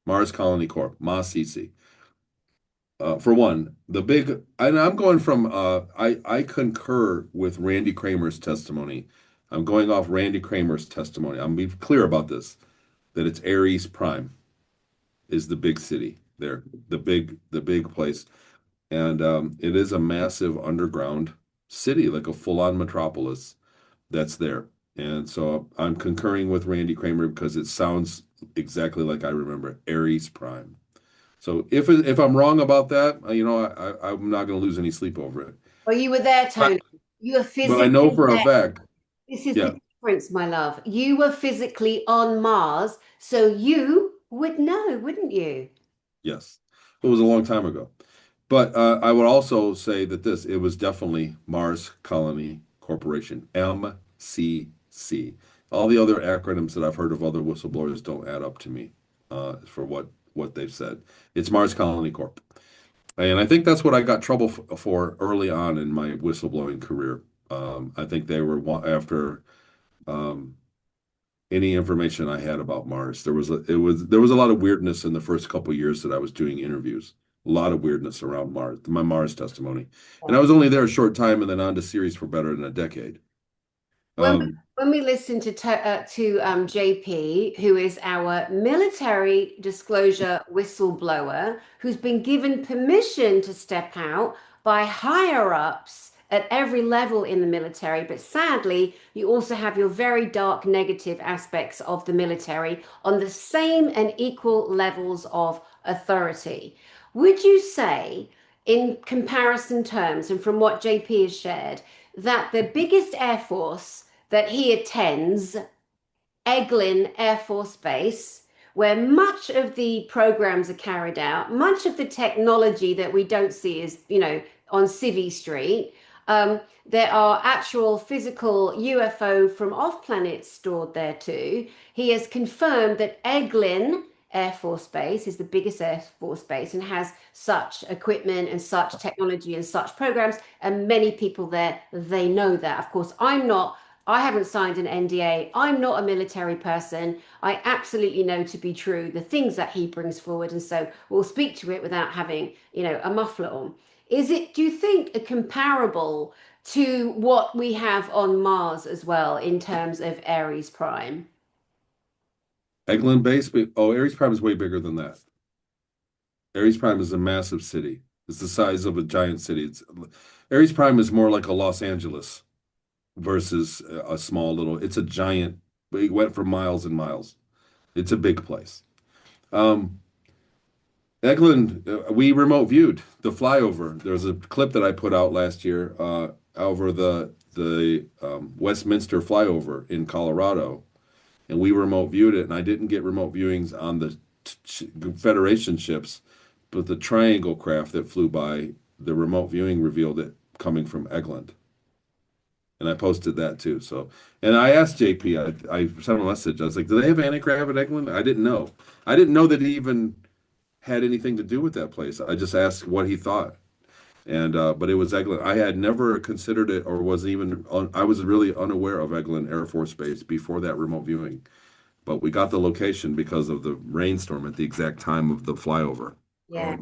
Mars Colony Corp. Ma CC. For one, and I'm going from, I concur with Randy Kramer's testimony. I'm going off Randy Kramer's testimony. I'm being clear about this, that it's Ares Prime is the big city there, the big place. And it is a massive underground city, like a full-on metropolis that's there. And so I'm concurring with Randy Kramer because it sounds exactly like I remember Ares Prime. So if I'm wrong about that, I'm not going to lose any sleep over it. Well, you were there, But, Tony. You were but I know physically for a there. fact, This is yeah, the difference, my love. You were physically on Mars, so you would know, wouldn't you? yes, it was a long time ago. But I would also say that it was definitely Mars Colony Corporation, MCC. All the other acronyms that I've heard of other whistleblowers don't add up to me for what they've said. It's Mars Colony Corp. And I think that's what I got trouble for early on in my whistleblowing career. I think they were after um, any information I had about Mars. There was a lot of weirdness in the first couple of years that I was doing interviews. A lot of weirdness around Mars, my Mars testimony. And I was only there a short time and then on to series for better than a decade. When Um, when we listen to JP, who is our military disclosure whistleblower, who's been given permission to step out by higher ups at every level in the military, but sadly, you also have your very dark negative aspects of the military on the same and equal levels of authority. Would you say, in comparison terms, and from what JP has shared, that the biggest air force that he attends, Eglin Air Force Base, where much of the programs are carried out, much of the technology that we don't see is, on Civvy Street. There are actual physical UFO from off planet stored there too. He has confirmed that Eglin Air Force Base is the biggest Air Force base and has such equipment and such technology and such programs. And many people there, they know that. Of course, I haven't signed an NDA. I'm not a military person. I absolutely know to be true the things that he brings forward. And so we'll speak to it without having, a muffler on. Do you think, a comparable to what we have on Mars as well in terms of Ares Prime? Eglin Base, Ares Prime is way bigger than that. Ares Prime is a massive city. It's the size of a giant city. Ares Prime is more like a Los Angeles versus a small little. It's a giant. We went for miles and miles. It's a big place. Um, Eglin, we remote viewed the flyover. There's a clip that I put out last year over the Westminster flyover in Colorado, and we remote viewed it. And I didn't get remote viewings on the Federation ships, but the Triangle craft that flew by, the remote viewing revealed it coming from Eglin. And I posted that too. So, and I asked JP, I sent him a message. I was like, do they have anti-grav at Eglin? I didn't know. I didn't know that he even had anything to do with that place. I just asked what he thought. And, but it was Eglin. I had never considered it or was even, I was really unaware of Eglin Air Force Base before that remote viewing. But we got the location because of the rainstorm at the exact time of the flyover. Yeah.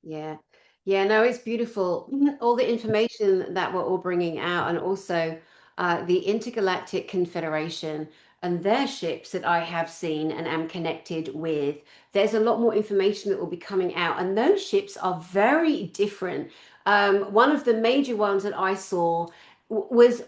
Yeah. Yeah, no, it's beautiful. All the information that we're all bringing out, and also the Intergalactic Confederation and their ships that I have seen and am connected with. There's a lot more information that will be coming out, and those ships are very different. One of the major ones that I saw was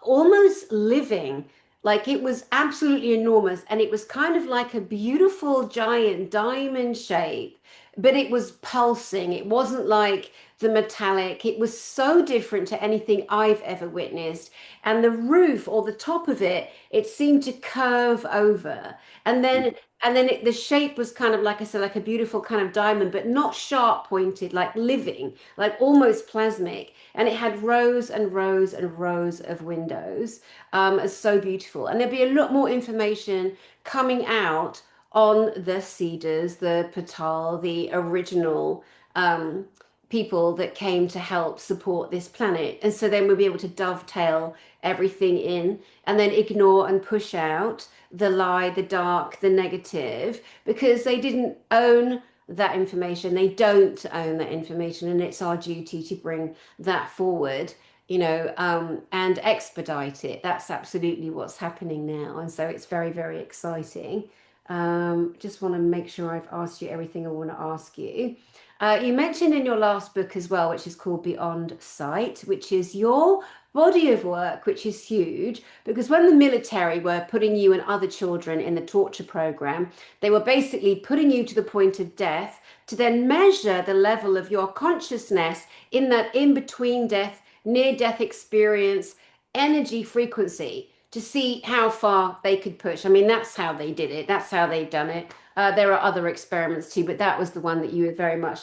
almost living Like it was absolutely enormous, and it was kind of like a beautiful giant diamond shape, but it was pulsing. It wasn't like the metallic. It was so different to anything I've ever witnessed. And the roof or the top of it, it seemed to curve over. And then the shape was kind of like I said, like a beautiful kind of diamond, but not sharp pointed, like living, like almost plasmic. And it had rows and rows and rows of windows. It's so beautiful. And there'll be a lot more information coming out on the cedars, the Patal, the original um, people that came to help support this planet. And so then we'll be able to dovetail everything in and then ignore and push out the lie, the dark, the negative, because they didn't own that information. They don't own that information. And it's our duty to bring that forward, and expedite it. That's absolutely what's happening now. And so it's very, very exciting. Just want to make sure I've asked you everything I want to ask you. You mentioned in your last book as well, which is called Beyond Sight, which is your body of work, which is huge because when the military were putting you and other children in the torture program, they were basically putting you to the point of death to then measure the level of your consciousness in that in between death, near death experience, energy frequency to see how far they could push. I mean, that's how they did it. That's how they've done it. There are other experiments too, but that was the one that you were very much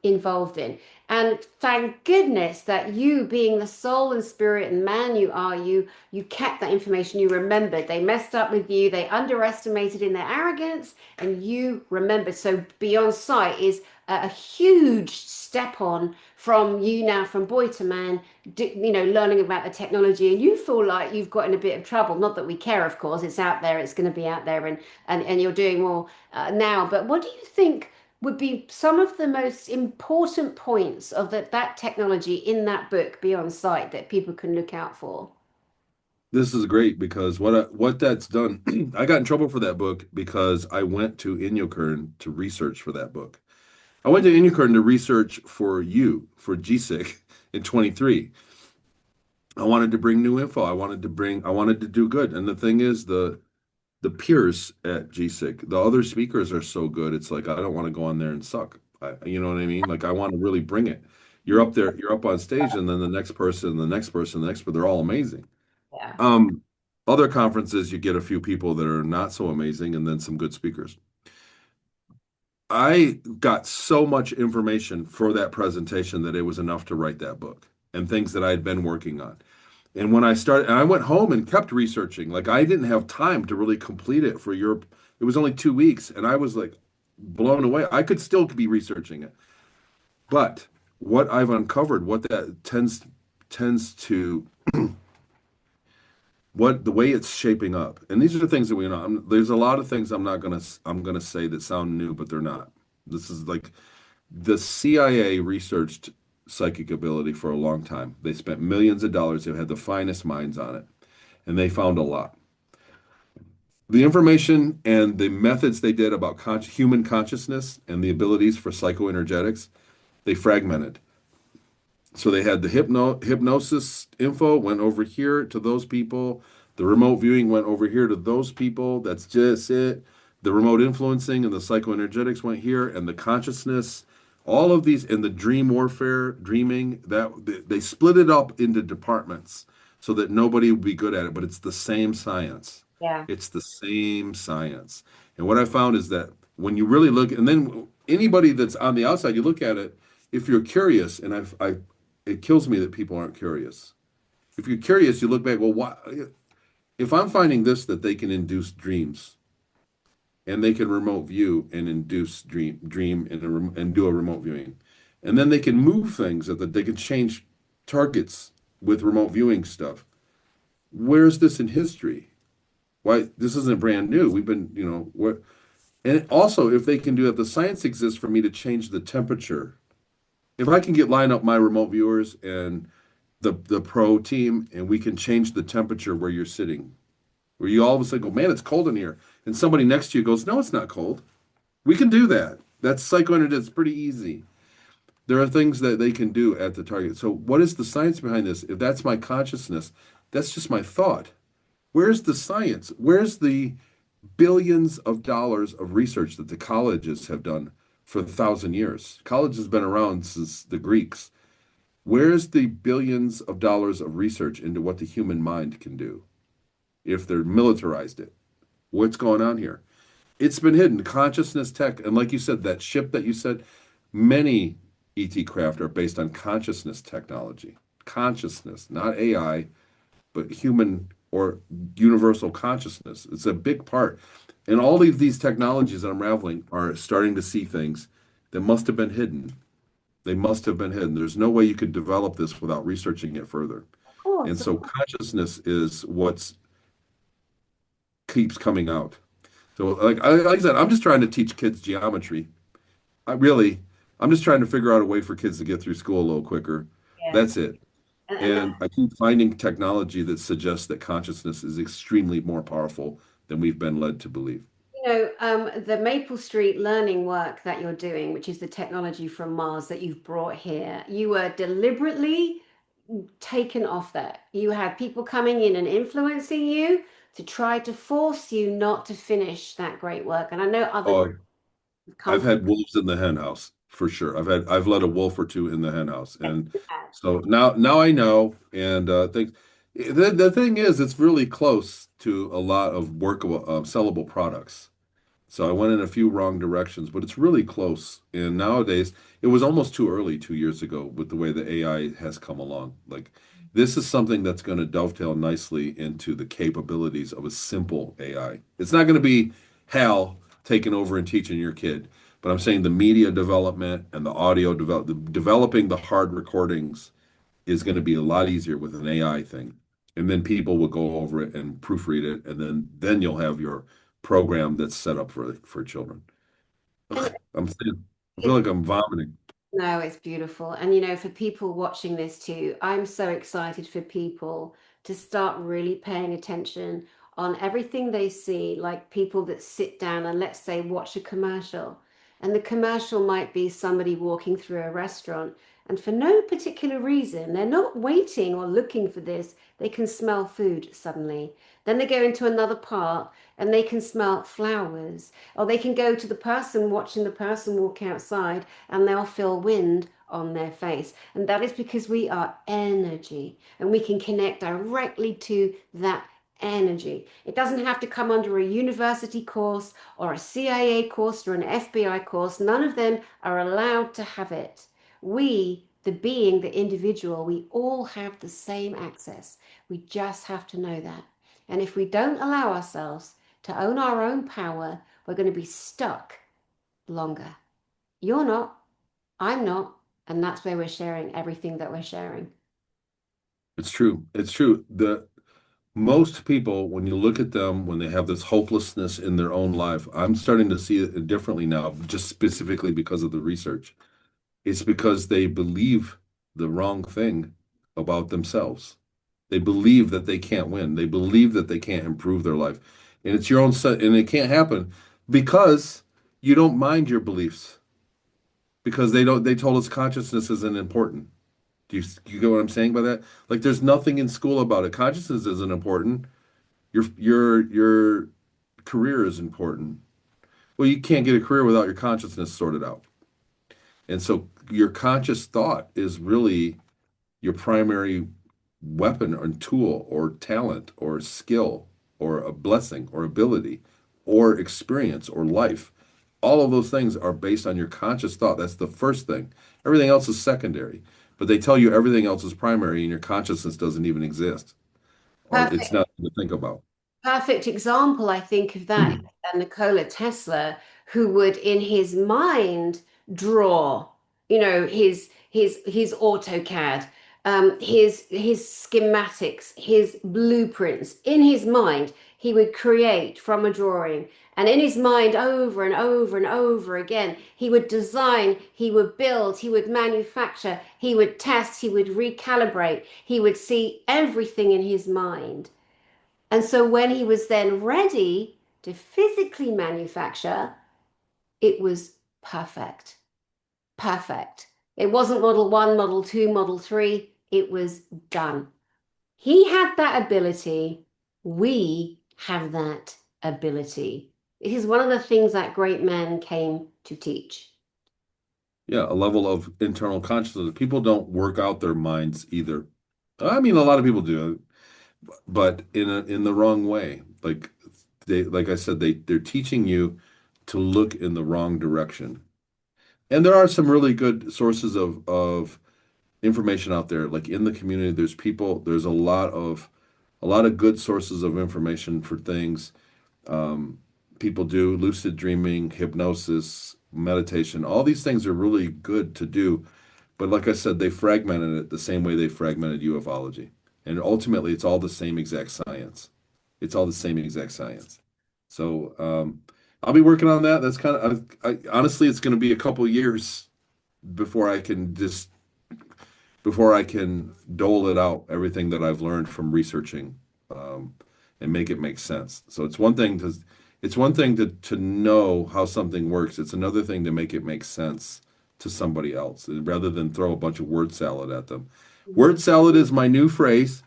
involved in. And thank goodness that you, being the soul and spirit and man you are, you kept that information. You remembered. They messed up with you. They underestimated in their arrogance, and you remembered. So Beyond Sight is a huge step on from you now, from boy to man, learning about the technology, and you feel like you've got in a bit of trouble. Not that we care, of course. It's out there. It's going to be out there, and you're doing more now. But what do you think would be some of the most important points of that technology in that book, Beyond Sight, that people can look out for? This is great because what that's done, I got in trouble for that book because I went to Inyokern to research for that book. I went to Inyokern to research for for GSIC in 23. I wanted to bring new info. I wanted to do good. And the thing is, the peers at GSIC, the other speakers are so good. It's like I don't want to go on there and suck. You know what I mean? Like I want to really bring it. You're up there, you're up on stage, and then the next person, the next person, the next, but they're all amazing. Yeah. Um, Other conferences, you get a few people that are not so amazing, and then some good speakers. I got so much information for that presentation that it was enough to write that book and things that I had been working on. And when I started, and I went home and kept researching. Like I didn't have time to really complete it for Europe. It was only 2 weeks, and I was like blown away. I could still be researching it, but what I've uncovered, what that tends to what the way it's shaping up, and these are the things that we know. There's a lot of things I'm gonna say that sound new, but they're not. This is like the CIA researched psychic ability for a long time. They spent millions of dollars. They had the finest minds on it, and they found a lot. The information and the methods they did about human consciousness and the abilities for psychoenergetics, they fragmented. So they had the hypnosis info went over here to those people. The remote viewing went over here to those people. That's just it. The remote influencing and the psychoenergetics went here, and the consciousness, all of these, and the dream warfare, dreaming, that they split it up into departments so that nobody would be good at it, but it's the same science. Yeah. It's the same science. And what I found is that when you really look, and then anybody that's on the outside, you look at it, if you're curious, and it kills me that people aren't curious. If you're curious, you look back, well, why, if I'm finding this, that they can induce dreams and they can remote view and induce dream and do a remote viewing. And then they can move things that they can change targets with remote viewing stuff. Where's this in history? Why this isn't brand new. We've been, what, and also if they can do that, the science exists for me to change the temperature. If I can line up my remote viewers and the pro team, and we can change the temperature where you're sitting, where you all of a sudden go, man, it's cold in here, and somebody next to you goes, no, it's not cold. We can do that. That's psychoenergy. It's pretty easy. There are things that they can do at the target. So what is the science behind this? If that's my consciousness, that's just my thought. Where's the science? Where's the billions of dollars of research that the colleges have done for 1,000 years? College has been around since the Greeks. Where's the billions of dollars of research into what the human mind can do if they're militarized it? What's going on here? It's been hidden. Consciousness tech, and like you said, that ship that you said, many ET craft are based on consciousness technology. Consciousness, not AI, but human or universal consciousness. It's a big part. And all of these technologies that I'm unraveling are starting to see things that must have been hidden. They must have been hidden. There's no way you could develop this without researching it further. Of And course. so consciousness is what keeps coming out. So like I said, I'm just trying to teach kids geometry. I really, I'm just trying to figure out a way for kids to get through school a little quicker. Yeah. That's it. And And I keep finding technology that suggests that consciousness is extremely more powerful than we've been led to believe. the Maple Street learning work that you're doing, which is the technology from Mars that you've brought here, you were deliberately taken off that. You had people coming in and influencing you to try to force you not to finish that great work. And I know other Oh, groups have come I've from had wolves in the hen house for sure. I've let a wolf or two in the hen house, and that. so now I know. And things. The thing is, it's really close to a lot of workable, sellable products. So I went in a few wrong directions, but it's really close. And nowadays, it was almost too early 2 years ago with the way the AI has come along. Like, this is something that's going to dovetail nicely into the capabilities of a simple AI. It's not going to be Hal taking over and teaching your kid, but I'm saying the media development and the audio developing the hard recordings is going to be a lot easier with an AI thing. And then people will go over it and proofread it, and then you'll have your program that's set up for children. And Ugh, I feel it's like I'm vomiting. No, it's beautiful. And for people watching this too, I'm so excited for people to start really paying attention on everything they see, like people that sit down and let's say watch a commercial. And the commercial might be somebody walking through a restaurant, and for no particular reason, they're not waiting or looking for this. They can smell food suddenly. Then they go into another part and they can smell flowers, or they can go to the person watching the person walk outside and they'll feel wind on their face. And that is because we are energy and we can connect directly to that energy. It doesn't have to come under a university course or a CIA course or an FBI course. None of them are allowed to have it. We, the being, the individual, we all have the same access. We just have to know that. And if we don't allow ourselves to own our own power, we're going to be stuck longer. You're not, I'm not, and that's where we're sharing everything that we're sharing. It's true. It's true. The most people, when you look at them, when they have this hopelessness in their own life, I'm starting to see it differently now, just specifically because of the research. It's because they believe the wrong thing about themselves. They believe that they can't win. They believe that they can't improve their life. And it's your own set, and it can't happen because you don't mind your beliefs because they told us consciousness isn't important. Do you get what I'm saying by that? Like there's nothing in school about it. Consciousness isn't important. Your career is important. Well, you can't get a career without your consciousness sorted out. And so your conscious thought is really your primary weapon or tool or talent or skill or a blessing or ability or experience or life. All of those things are based on your conscious thought. That's the first thing. Everything else is secondary. But they tell you everything else is primary and your consciousness doesn't even exist or it's Perfect. not to think about. Perfect example, I think, of that is Nikola Tesla, who would in his mind draw, his AutoCAD, his schematics, his blueprints. In his mind, he would create from a drawing. And in his mind, over and over and over again, he would design, he would build, he would manufacture, he would test, he would recalibrate, he would see everything in his mind. And so when he was then ready to physically manufacture, it was perfect. Perfect. It wasn't model one, model two, model three. It was done. He had that ability. We have that ability. It is one of the things that great men came to teach. Yeah, a level of internal consciousness. People don't work out their minds either. I mean, a lot of people do, but in the wrong way. Like I said, they're teaching you to look in the wrong direction. And there are some really good sources of information out there. Like in the community, there's a lot of good sources of information for things. Um, People do lucid dreaming, hypnosis, meditation. All these things are really good to do. But like I said, they fragmented it the same way they fragmented ufology. And ultimately, it's all the same exact science. It's all the same exact science. So I'll be working on that. That's kind of, honestly, it's going to be a couple years before I can just before I can dole it out everything that I've learned from researching, um, and make it make sense. So it's one thing to know how something works. It's another thing to make it make sense to somebody else rather than throw a bunch of word salad at them. Word salad is my new phrase,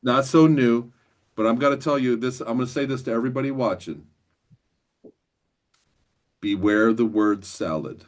not so new, but I'm going to tell you this. I'm going to say this to everybody watching. Beware the word salad.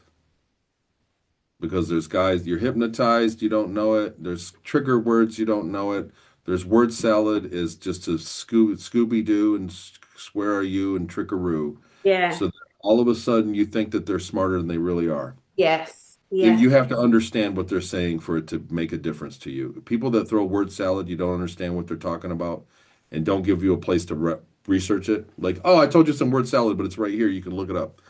Because there's guys, you're hypnotized, you don't know it. There's trigger words, you don't know it. There's word salad is just a Scooby Doo and swear are you and trickaroo. Yeah. So that all of a sudden you think that they're smarter than they really are. Yes. Yes. You have to understand what they're saying for it to make a difference to you. People that throw word salad, you don't understand what they're talking about and don't give you a place to research it. Like, oh, I told you some word salad, but it's right here. You can look it up.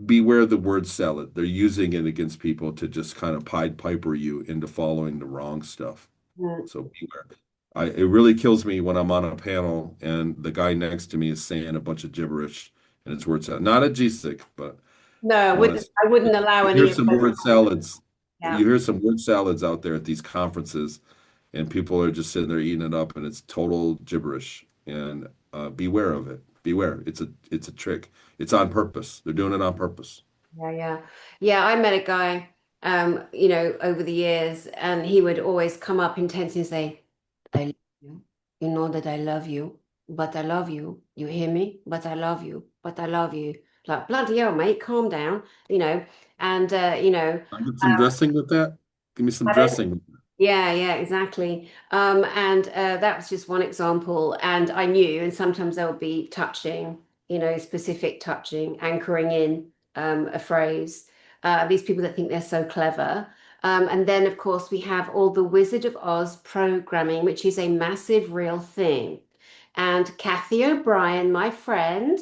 Beware the word salad. They're using it against people to just kind of Pied Piper you into following the wrong stuff. Mm. So beware. It really kills me when I'm on a panel and the guy next to me is saying a bunch of gibberish and it's word salad. Not a GSIC, but No, I when wouldn't, I wouldn't allow you any hear of some those. word salads, Yeah. you hear some word salads out there at these conferences and people are just sitting there eating it up and it's total gibberish. And beware of it. Beware. It's a trick. It's on purpose. They're doing it on purpose. Yeah, yeah. Yeah, I met a guy, over the years, and he would always come up intensely and say, I love you. You know that I love you, but I love you. You hear me? But I love you, but I love you. Like, bloody hell, mate, calm down, and, I get some dressing with that. Give me some dressing. yeah, yeah, exactly. And that was just one example. And I knew, and sometimes there'll be touching, specific touching, anchoring in a phrase. These people that think they're so clever. And then, of course, we have all the Wizard of Oz programming, which is a massive real thing. And Kathy O'Brien, my friend,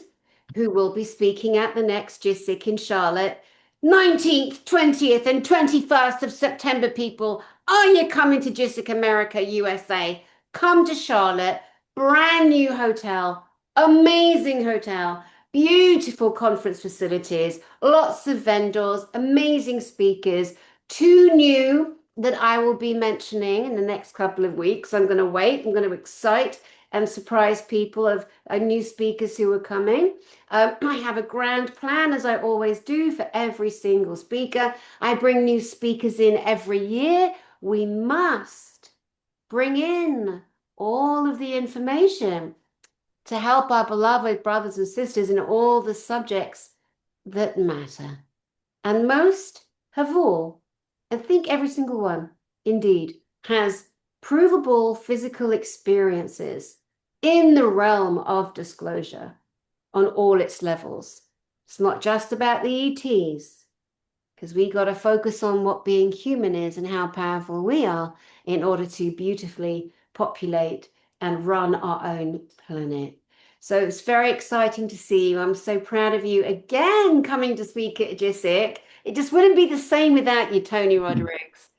who will be speaking at the next GSIC in Charlotte, 19th, 20th, and 21st of September, people. Are you coming to GSIC America, USA? Come to Charlotte, brand new hotel, amazing hotel, beautiful conference facilities, lots of vendors, amazing speakers, two new that I will be mentioning in the next couple of weeks. I'm going to wait, I'm going to excite and surprise people of new speakers who are coming. I have a grand plan, as I always do, for every single speaker. I bring new speakers in every year. We must bring in all of the information to help our beloved brothers and sisters in all the subjects that matter. And most of all, I think every single one, indeed, has provable physical experiences in the realm of disclosure on all its levels. It's not just about the ETs, because we got to focus on what being human is and how powerful we are in order to beautifully populate and run our own planet. So it's very exciting to see you. I'm so proud of you again coming to speak at GSIC. It just wouldn't be the same without you, Tony Rodrigues.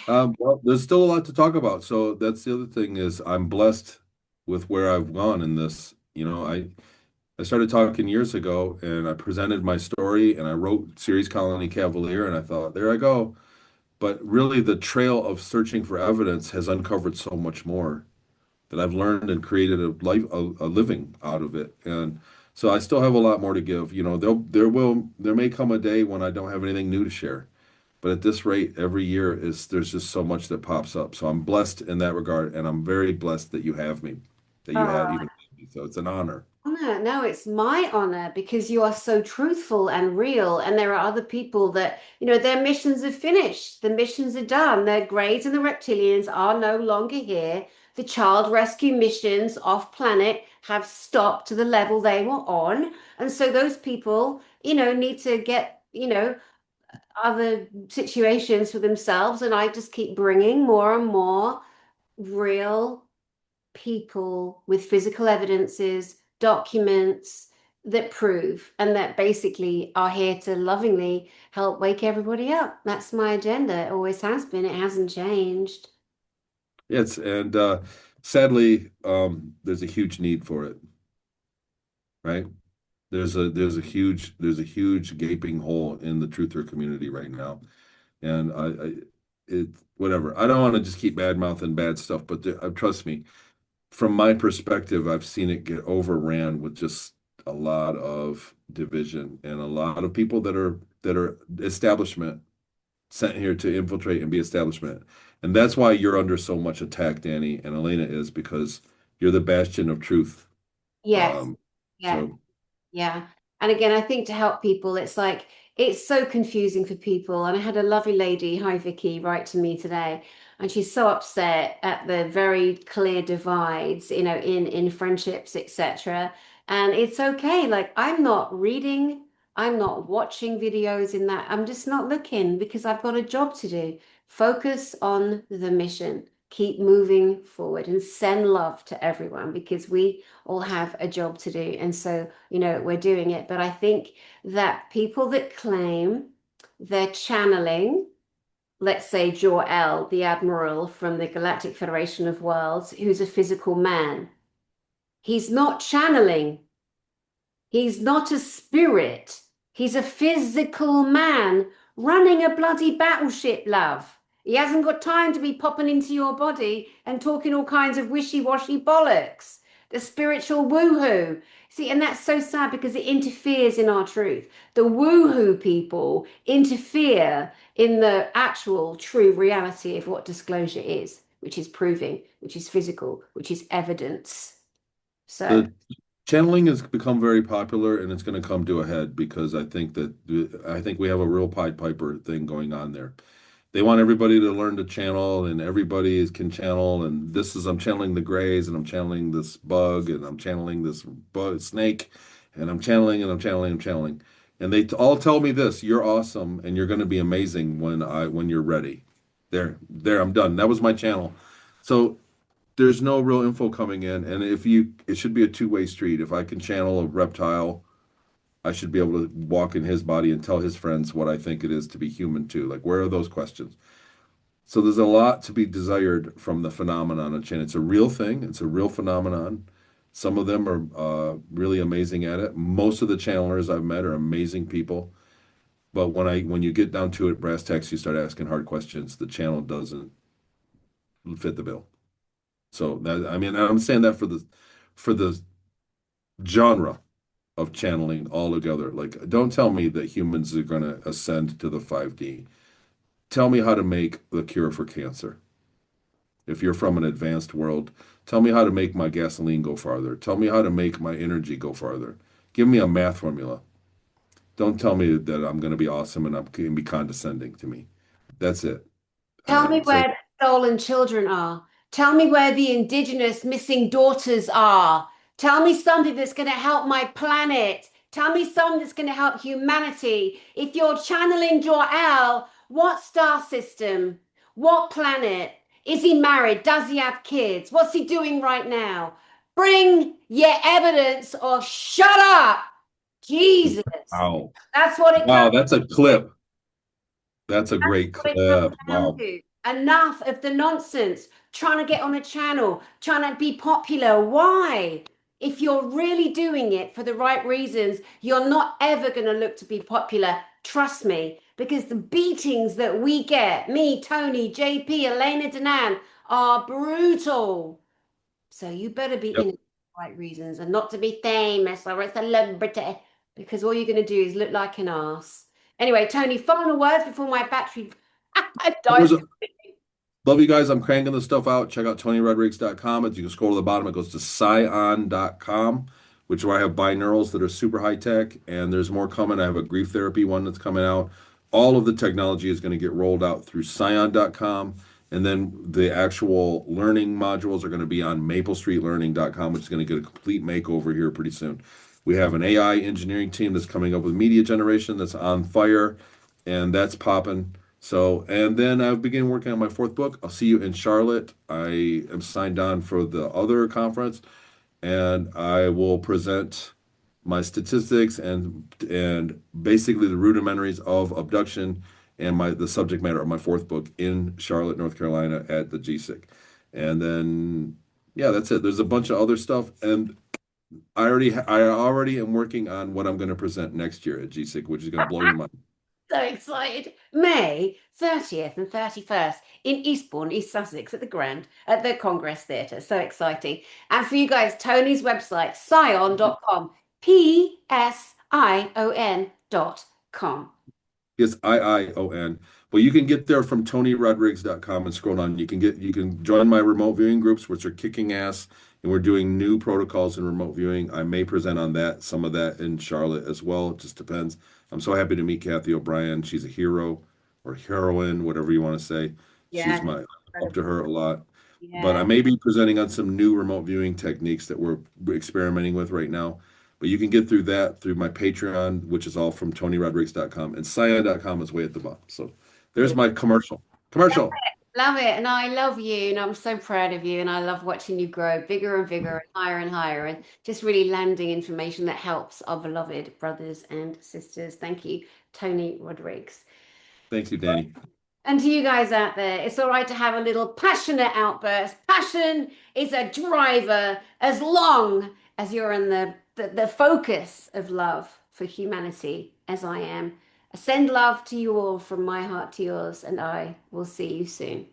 Well, there's still a lot to talk about. So that's the other thing is I'm blessed with where I've gone in this. I started talking years ago and I presented my story and I wrote Series Colony Cavalier and I thought, there I go. But really the trail of searching for evidence has uncovered so much more that I've learned and created a living out of it. And so I still have a lot more to give. There may come a day when I don't have anything new to share. But at this rate, every year is there's just so much that pops up. So I'm blessed in that regard, and I'm very blessed that you have me, that you have even have me. So it's an honor. No, no, it's my honor because you are so truthful and real. And there are other people that, their missions are finished. The missions are done. Their Greys and the reptilians are no longer here. The child rescue missions off planet have stopped to the level they were on. And so those people, need to get, other situations for themselves. And I just keep bringing more and more real people with physical evidences, documents that prove and that basically are here to lovingly help wake everybody up. That's my agenda. It always has been. It hasn't changed. Yes, and sadly, there's a huge need for it, right? There's a huge gaping hole in the truther community right now, and it whatever. I don't want to just keep bad mouthing bad stuff, but trust me, from my perspective, I've seen it get overran with just a lot of division and a lot of people that are establishment sent here to infiltrate and be establishment. And that's why you're under so much attack, Danny, and Elena is because you're the bastion of truth. Yes. Um, Yeah. so Yeah. And again, I think to help people, it's like it's so confusing for people. And I had a lovely lady, hi Vicky, write to me today, and she's so upset at the very clear divides, in friendships, etc. And it's okay. Like I'm not reading, I'm not watching videos in that. I'm just not looking because I've got a job to do. Focus on the mission. Keep moving forward and send love to everyone because we all have a job to do. And so, we're doing it. But I think that people that claim they're channeling, let's say Jor-El, the Admiral from the Galactic Federation of Worlds, who's a physical man, he's not channeling. He's not a spirit. He's a physical man running a bloody battleship, love. He hasn't got time to be popping into your body and talking all kinds of wishy-washy bollocks. The spiritual woohoo. See, and that's so sad because it interferes in our truth. The woohoo people interfere in the actual true reality of what disclosure is, which is proving, which is physical, which is evidence. So. the channeling has become very popular and it's going to come to a head because I think we have a real Pied Piper thing going on there. They want everybody to learn to channel and can channel and I'm channeling the grays and I'm channeling this bug and I'm channeling this bug snake and I'm channeling. And they all tell me this, you're awesome and you're going to be amazing when you're ready. There, I'm done. That was my channel. So there's no real info coming in, and it should be a two-way street. If I can channel a reptile, I should be able to walk in his body and tell his friends what I think it is to be human too. Like, where are those questions? So there's a lot to be desired from the phenomenon of channel. It's a real thing. It's a real phenomenon. Some of them are really amazing at it. Most of the channelers I've met are amazing people. But when you get down to it, brass tacks, you start asking hard questions. The channel doesn't fit the bill. So that I mean, I'm saying that for the genre of channeling altogether. Like, don't tell me that humans are going to ascend to the 5D. Tell me how to make the cure for cancer. If you're from an advanced world, tell me how to make my gasoline go farther. Tell me how to make my energy go farther. Give me a math formula. Don't tell me that I'm going to be awesome and I'm going to be condescending to me. That's it. Tell me So where the stolen children are. Tell me where the indigenous missing daughters are. Tell me something that's going to help my planet. Tell me something that's going to help humanity. If you're channeling Jor-El, what star system? What planet? Is he married? Does he have kids? What's he doing right now? Bring your evidence or shut up. Jesus. wow. That's what it Wow, comes that's a clip. That's a That's great what it comes clip. down Wow. to. Enough of the nonsense. Trying to get on a channel, trying to be popular. Why? If you're really doing it for the right reasons, you're not ever going to look to be popular. Trust me, because the beatings that we get, me, Tony, JP, Elena Danan, are brutal. So you better be in Yep. it for the right reasons and not to be famous or a celebrity, because all you're going to do is look like an ass. Anyway, Tony, final words before my battery dies. There's a, love you guys. I'm cranking this stuff out. Check out TonyRodrigues.com. As you can scroll to the bottom, it goes to scion.com, which is where I have binaurals that are super high tech. And there's more coming. I have a grief therapy one that's coming out. All of the technology is going to get rolled out through scion.com. And then the actual learning modules are going to be on maplestreetlearning.com, which is going to get a complete makeover here pretty soon. We have an AI engineering team that's coming up with media generation that's on fire, and that's popping. So, and then I've begun working on my fourth book. I'll see you in Charlotte. I am signed on for the other conference, and I will present my statistics and basically the rudimentaries of abduction and the subject matter of my fourth book in Charlotte, North Carolina at the GSIC. And then yeah, that's it. There's a bunch of other stuff, and I already am working on what I'm going to present next year at GSIC, which is going to blow your mind. So excited. May 30th and 31st in Eastbourne, East Sussex at the Grand, at the Congress Theatre. So exciting. And for you guys, Tony's website, scion.com, PSION.com. It's IION. But you can get there from TonyRodrigues.com and scroll down. You can join my remote viewing groups, which are kicking ass, and we're doing new protocols in remote viewing. I may present on that, some of that in Charlotte as well. It just depends. I'm so happy to meet Kathy O'Brien. She's a hero or heroine, whatever you want to say. Yeah, Up to her a lot. But I yeah. may be presenting on some new remote viewing techniques that we're experimenting with right now. But you can get through that through my Patreon, which is all from TonyRodrigues.com, and Scion.com is way at the bottom. So there's my commercial. Commercial. Love it. And I love you. And I'm so proud of you. And I love watching you grow bigger and bigger and higher and higher. And just really landing information that helps our beloved brothers and sisters. Thank you, Tony Rodrigues. Thank you, Danny. And to you guys out there, it's all right to have a little passionate outburst. Passion is a driver as long as you're in the focus of love for humanity, as I am. I send love to you all from my heart to yours, and I will see you soon.